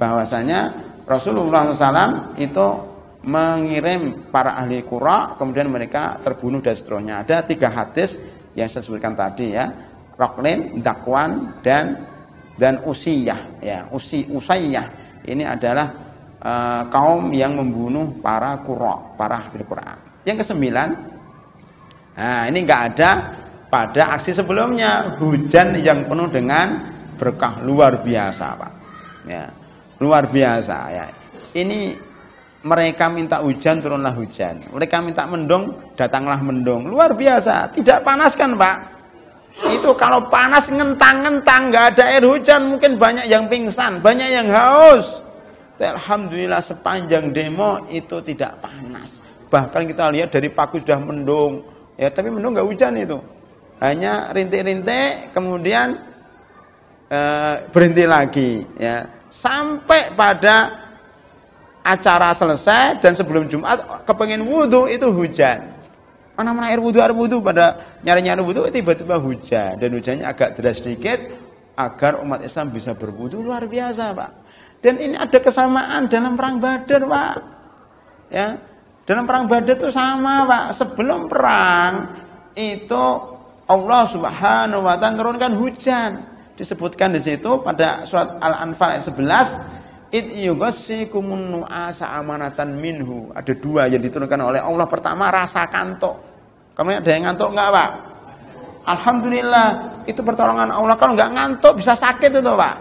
bahwasanya Rasulullah SAW itu mengirim para ahli Qura, kemudian mereka terbunuh dan seterusnya. Ada 3 hadis yang saya sebutkan tadi ya, Roklin, Dakwan, dan Usayyah. Ya, Usayyah ini adalah kaum yang membunuh para Qura, para ahli Quran. Yang ke-9, nah ini enggak ada pada aksi sebelumnya, hujan yang penuh dengan berkah luar biasa, Pak. Ya, luar biasa ya. Ini mereka minta hujan, turunlah hujan. Mereka minta mendung, datanglah mendung. Luar biasa, tidak panas kan, Pak? Itu kalau panas ngentang-ngentang, nggak ada air hujan, mungkin banyak yang pingsan, banyak yang haus. Alhamdulillah sepanjang demo itu tidak panas. Bahkan kita lihat dari pagi sudah mendung, ya, tapi mendung nggak hujan itu. Hanya rintik-rintik, kemudian berhenti lagi, ya. Sampai pada acara selesai dan sebelum Jumat kepengen wudhu itu hujan. Mana-mana air wudhu pada nyari-nyari wudhu, tiba-tiba hujan. Dan hujannya agak deras sedikit agar umat Islam bisa berwudhu. Luar biasa, Pak. Dan ini ada kesamaan dalam perang Badar, Pak. Ya, dalam perang Badar itu sama, Pak. Sebelum perang itu Allah Subhanahu wa Ta'ala menurunkan hujan. Disebutkan di situ pada surat Al-Anfal ayat 11, id yugassikumun nu'asa amanatan minhu. Ada 2 yang diturunkan oleh Allah. Pertama, rasa kantuk. Kamu ada yang ngantuk enggak, Pak? Alhamdulillah, itu pertolongan Allah. Kalau enggak ngantuk bisa sakit itu, Pak.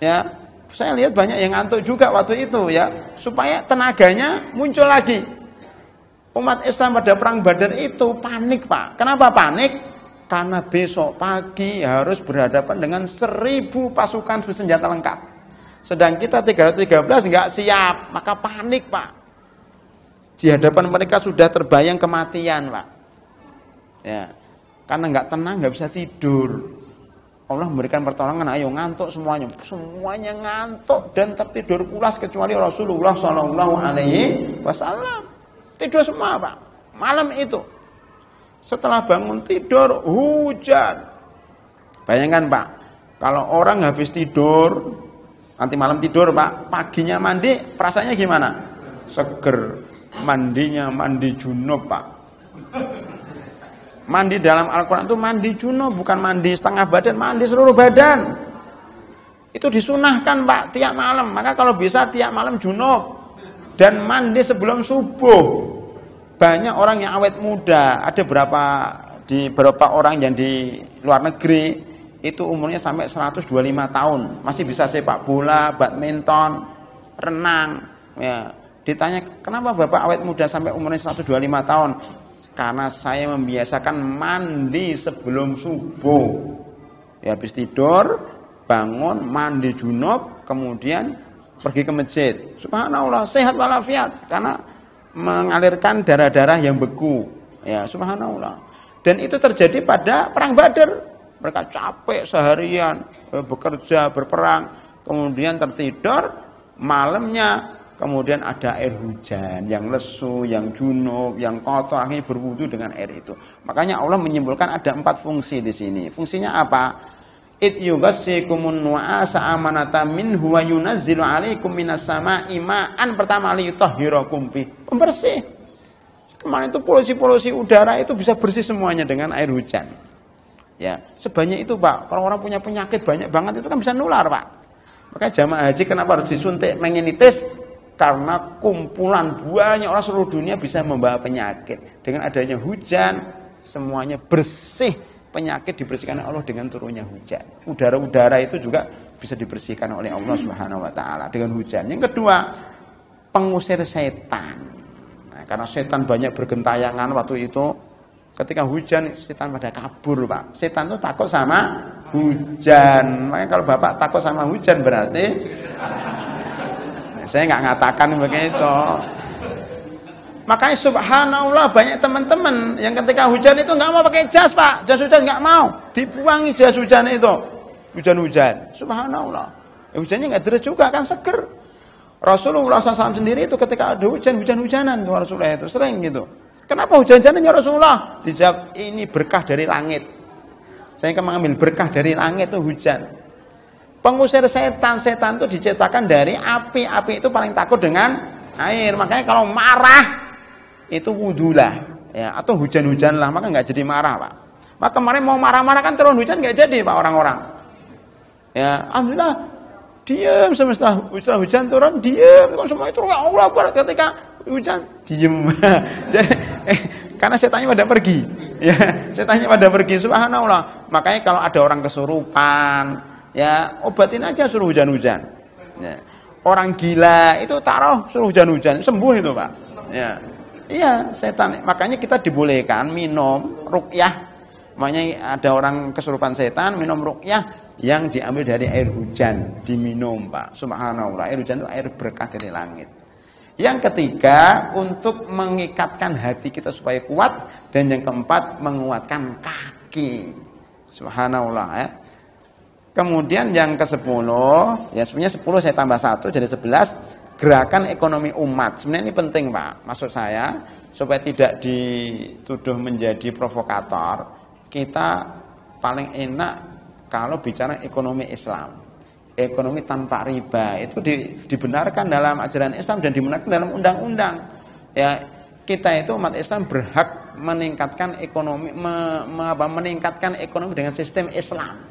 Ya, saya lihat banyak yang ngantuk juga waktu itu ya, supaya tenaganya muncul lagi. Umat Islam pada perang Badar itu panik, Pak. Kenapa panik? Karena besok pagi harus berhadapan dengan 1000 pasukan bersenjata lengkap. Sedang kita 313 nggak siap, maka panik, Pak. Di hadapan mereka sudah terbayang kematian, Pak. Ya, karena nggak tenang, nggak bisa tidur. Allah memberikan pertolongan, ayo ngantuk semuanya. Semuanya ngantuk dan tertidur pulas kecuali Rasulullah Shallallahu Alaihi Wasallam. Tidur semua, Pak. Malam itu. Setelah bangun tidur, hujan. Bayangkan, Pak. Kalau orang habis tidur, nanti malam tidur, Pak. Paginya mandi, perasaannya gimana? Seger. Mandinya mandi junub, Pak. Mandi dalam Al-Quran itu mandi junub, bukan mandi setengah badan, mandi seluruh badan. Itu disunahkan, Pak, tiap malam. Maka kalau bisa tiap malam junub dan mandi sebelum subuh. Banyak orang yang awet muda, ada beberapa orang yang di luar negeri itu umurnya sampai 125 tahun, masih bisa sepak bola, badminton, renang. Ya, ditanya, "Kenapa Bapak awet muda sampai umurnya 125 tahun?" Karena saya membiasakan mandi sebelum subuh. Ya, habis tidur, bangun, mandi junub, kemudian pergi ke masjid. Subhanallah, sehat walafiat karena mengalirkan darah-darah yang beku. Ya, subhanallah. Dan itu terjadi pada perang Badar. Mereka capek seharian bekerja, berperang, kemudian tertidur, malamnya kemudian ada air hujan, yang lesu, yang junub, yang kotor, akhirnya berwudu dengan air itu. Makanya Allah menyimpulkan ada 4 fungsi di sini. Fungsinya apa? It yugassikumun nu'asa amanata minhu wa yunazzilu alaikum minas sama'i ma'an. Pertama, liyutahhirakum bih. Pembersih. Kemarin itu polusi-polusi udara itu bisa bersih semuanya dengan air hujan. Ya, sebanyak itu, Pak. Kalau orang punya penyakit banyak banget itu kan bisa nular, Pak. Makanya jamaah haji kenapa harus disuntik meningitis? Karena kumpulan banyak orang seluruh dunia bisa membawa penyakit. Dengan adanya hujan, semuanya bersih. Penyakit dibersihkan oleh Allah dengan turunnya hujan. Udara-udara itu juga bisa dibersihkan oleh Allah Subhanahu wa taala dengan hujan. Yang kedua, pengusir setan. Nah, karena setan banyak bergentayangan waktu itu, ketika hujan setan pada kabur, Pak. Setan itu takut sama hujan. Makanya kalau Bapak takut sama hujan berarti saya nggak ngatakan begitu. Makanya subhanallah banyak teman-teman yang ketika hujan itu nggak mau pakai jas, Pak. Jas hujan nggak mau. Dibuangi jas hujan itu. Hujan-hujan. Subhanallah. Hujannya nggak deras juga kan, seger. Rasulullah SAW sendiri itu ketika ada hujan-hujanan tuh Rasulullah itu sering gitu. Kenapa hujan-hujanan ya Rasulullah? Dijawab, ini berkah dari langit. Saya akan mengambil berkah dari langit itu hujan. Pengusir setan itu diciptakan dari api. Api itu paling takut dengan air. Makanya kalau marah itu wudulah, ya, atau hujan-hujanlah, maka nggak jadi marah, Pak. Maka kemarin mau marah-marah kan turun hujan nggak jadi, Pak, orang-orang. Ya, alhamdulillah diam setelah hujan turun diam. Kok semua itu ya Allah ketika hujan diam. Jadi karena setannya pada pergi. Ya, setannya pada pergi, subhanallah. Makanya kalau ada orang kesurupan, ya obatin aja suruh hujan-hujan. Ya. Orang gila itu taruh suruh hujan-hujan, sembuh itu, Pak. Ya. Iya, setan. Makanya kita dibolehkan minum ruqyah. Makanya ada orang kesurupan setan minum ruqyah yang diambil dari air hujan, diminum, Pak. Subhanallah. Air hujan itu air berkah dari langit. Yang ketiga, untuk mengikatkan hati kita supaya kuat, dan yang keempat menguatkan kaki. Subhanallah, ya. Kemudian yang ke-10, ya sebenarnya 10 saya tambah 1 jadi 11, gerakan ekonomi umat. Sebenarnya ini penting, Pak. Maksud saya supaya tidak dituduh menjadi provokator, kita paling enak kalau bicara ekonomi Islam. Ekonomi tanpa riba itu dibenarkan dalam ajaran Islam dan dibenarkan dalam undang-undang. Ya, kita itu umat Islam berhak meningkatkan ekonomi meningkatkan ekonomi dengan sistem Islam.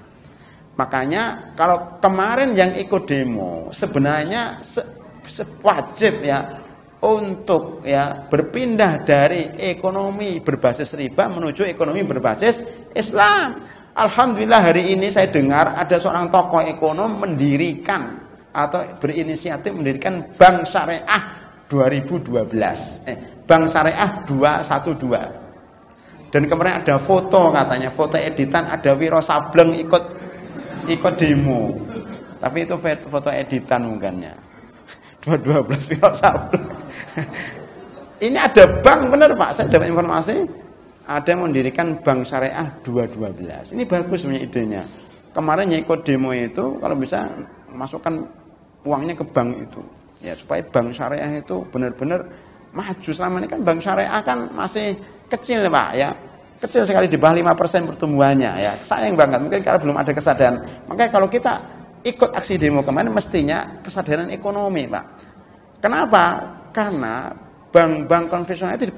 Makanya kalau kemarin yang ikut demo sebenarnya wajib ya untuk ya berpindah dari ekonomi berbasis riba menuju ekonomi berbasis Islam. Alhamdulillah hari ini saya dengar ada seorang tokoh ekonom mendirikan atau berinisiatif mendirikan bank syariah 2012. Bank Syariah 212. Dan kemarin ada foto, katanya foto editan, ada Wiro Sableng ikut demo. Tapi itu foto editan mungkinnya. 212 Wiro Sableng. Ini ada bank, benar Pak, saya dapat informasi ada yang mendirikan Bank Syariah 212. Ini bagus sebenarnya idenya. Kemarin yang ikut demo itu kalau bisa masukkan uangnya ke bank itu, ya supaya Bank Syariah itu benar-benar maju. Selama ini kan Bank Syariah kan masih kecil Pak, ya kecil sekali, di bawah 5% pertumbuhannya, ya sayang banget. Mungkin karena belum ada kesadaran. Makanya kalau kita ikut aksi demo kemarin mestinya kesadaran ekonomi Pak. Kenapa? Karena bank-bank konvensional itu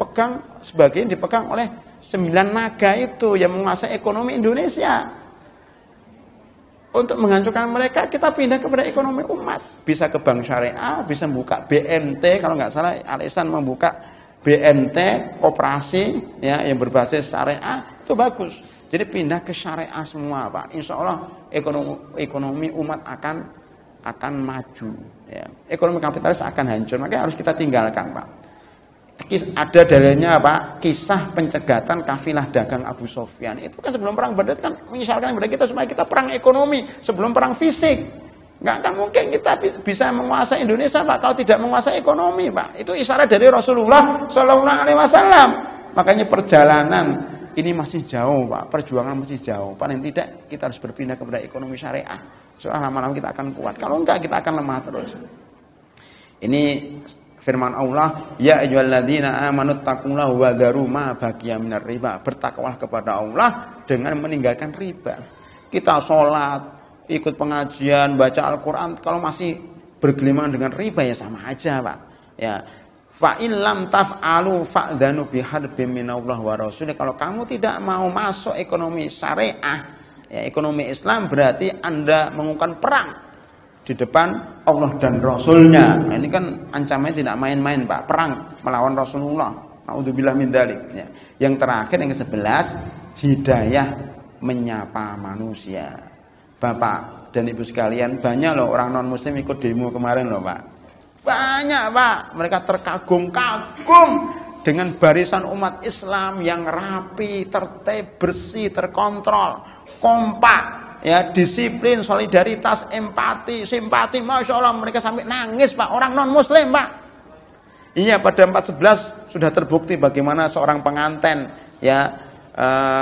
sebagian dipegang oleh 9 naga itu yang menguasai ekonomi Indonesia. Untuk menghancurkan mereka, kita pindah kepada ekonomi umat. Bisa ke Bank Syariah, bisa membuka BNT, kalau nggak salah Al-Ihsan membuka BNT operasi ya yang berbasis syariah, itu bagus. Jadi pindah ke syariah semua Pak. Insya Allah ekonomi umat akan maju. Ya. Ekonomi kapitalis akan hancur, makanya harus kita tinggalkan Pak. Ada dalilnya Pak, kisah pencegatan kafilah dagang Abu Sufyan. Itu kan sebelum perang Badar kan mengisyaratkan kepada kita supaya kita perang ekonomi sebelum perang fisik. Nggak akan mungkin kita bisa menguasai Indonesia Pak kalau tidak menguasai ekonomi Pak. Itu isyarat dari Rasulullah Shallallahu Alaihi Wasallam. Makanya perjalanan ini masih jauh Pak, perjuangan masih jauh. Paling tidak kita harus berpindah kepada ekonomi syariah. Soalnya lama-lama kita akan kuat. Kalau enggak kita akan lemah terus. Ini firman Allah, ya ayyuhalladzina amanu taqullaha wa dharu ma baqiya minar riba. Bertakwalah kepada Allah dengan meninggalkan riba. Kita sholat, ikut pengajian, baca Al-Qur'an, kalau masih bergelimang dengan riba ya sama aja Pak. Ya. Fa in lam taf'alu fa'dhanu biharbin minallahi wa rasulih. Kalau kamu tidak mau masuk ekonomi syariah, ya, ekonomi Islam, berarti Anda mengumumkan perang di depan Allah dan Rasulnya. Nah, ini kan ancamannya tidak main-main Pak, perang melawan Rasulullah. Naudzubillah min dzalik. Ya. Yang terakhir yang ke-11, hidayah menyapa manusia. Bapak dan Ibu sekalian, banyak loh orang non muslim ikut demo kemarin loh Pak. Banyak Pak, mereka terkagum-kagum dengan barisan umat Islam yang rapi, tertib, bersih, terkontrol, kompak. Ya, disiplin, solidaritas, empati, simpati, masya Allah, mereka sampai nangis Pak, orang non muslim Pak. Iya, pada 4/11 sudah terbukti bagaimana seorang pengantin ya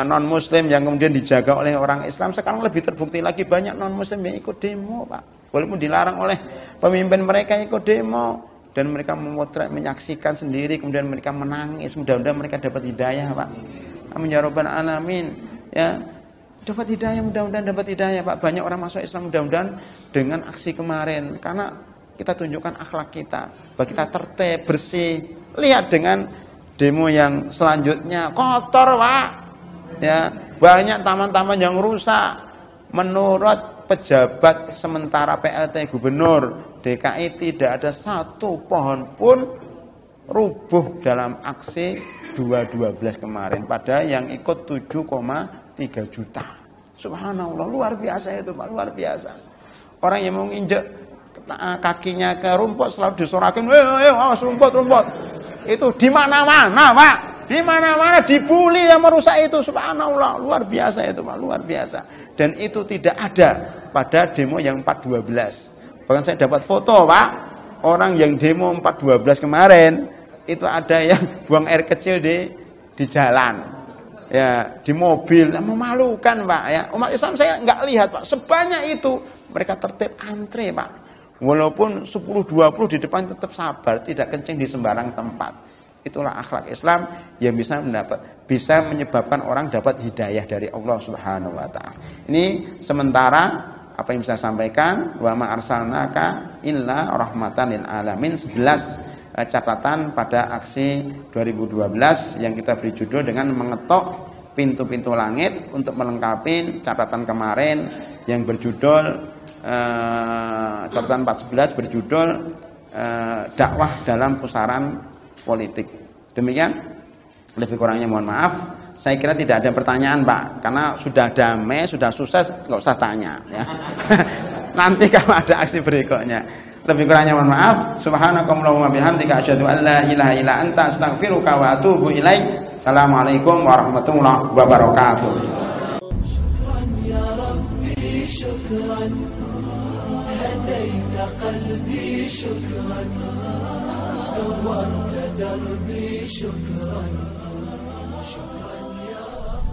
non muslim yang kemudian dijaga oleh orang Islam. Sekarang lebih terbukti lagi banyak non muslim yang ikut demo Pak, walaupun dilarang oleh pemimpin mereka ikut demo, dan mereka memotret, menyaksikan sendiri, kemudian mereka menangis. Mudah-mudahan mereka dapat hidayah Pak, amin ya rabbal alamin. Ya, dapat hidayah, mudah-mudahan dapat hidayah Pak. Banyak orang masuk Islam mudah-mudahan dengan aksi kemarin, karena kita tunjukkan akhlak kita, bahwa kita tertib, bersih. Lihat dengan demo yang selanjutnya, kotor Pak. Ya, banyak taman-taman yang rusak. Menurut pejabat sementara PLT Gubernur DKI, tidak ada satu pohon pun rubuh dalam aksi 212 kemarin. Padahal yang ikut 7,3 juta. Subhanallah, luar biasa itu Pak, luar biasa. Orang yang mau nginjek kakinya ke rumput selalu disorakin, awas rumput. Itu di mana-mana Pak, di mana-mana dibully yang merusak itu. Subhanallah, luar biasa itu Pak, luar biasa. Dan itu tidak ada pada demo yang 4/12. Bahkan saya dapat foto Pak, orang yang demo 4/12 kemarin itu ada yang buang air kecil di jalan, ya, di mobil. Memalukan Pak, ya. Umat Islam saya nggak lihat Pak, sebanyak itu mereka tertib antre Pak. Walaupun 10-20 di depan tetap sabar, tidak kencing di sembarang tempat. Itulah akhlak Islam yang bisa menyebabkan orang dapat hidayah dari Allah Subhanahu wa taala. Ini sementara apa yang bisa saya sampaikan, wa ma arsalnaka illa rahmatan lil alamin. 11 catatan pada aksi 2012 yang kita beri judul dengan mengetok pintu-pintu langit, untuk melengkapi catatan kemarin yang berjudul catatan 14 berjudul dakwah dalam pusaran politik. Demikian, lebih kurangnya mohon maaf. Saya kira tidak ada pertanyaan Pak, karena sudah damai, sudah sukses, nggak usah tanya ya. Nanti kalau ada aksi berikutnya. Lebih kurangnya mohon maaf. Subhanakallahumma bihamdika asyhadu an la ilaha illa anta astaghfiruka wa atubu ilaik. Assalamualaikum warahmatullahi wabarakatuh. Syukran ya Rabbi, syukran. Hadaita qalbi, syukran. نورت دربي شكرا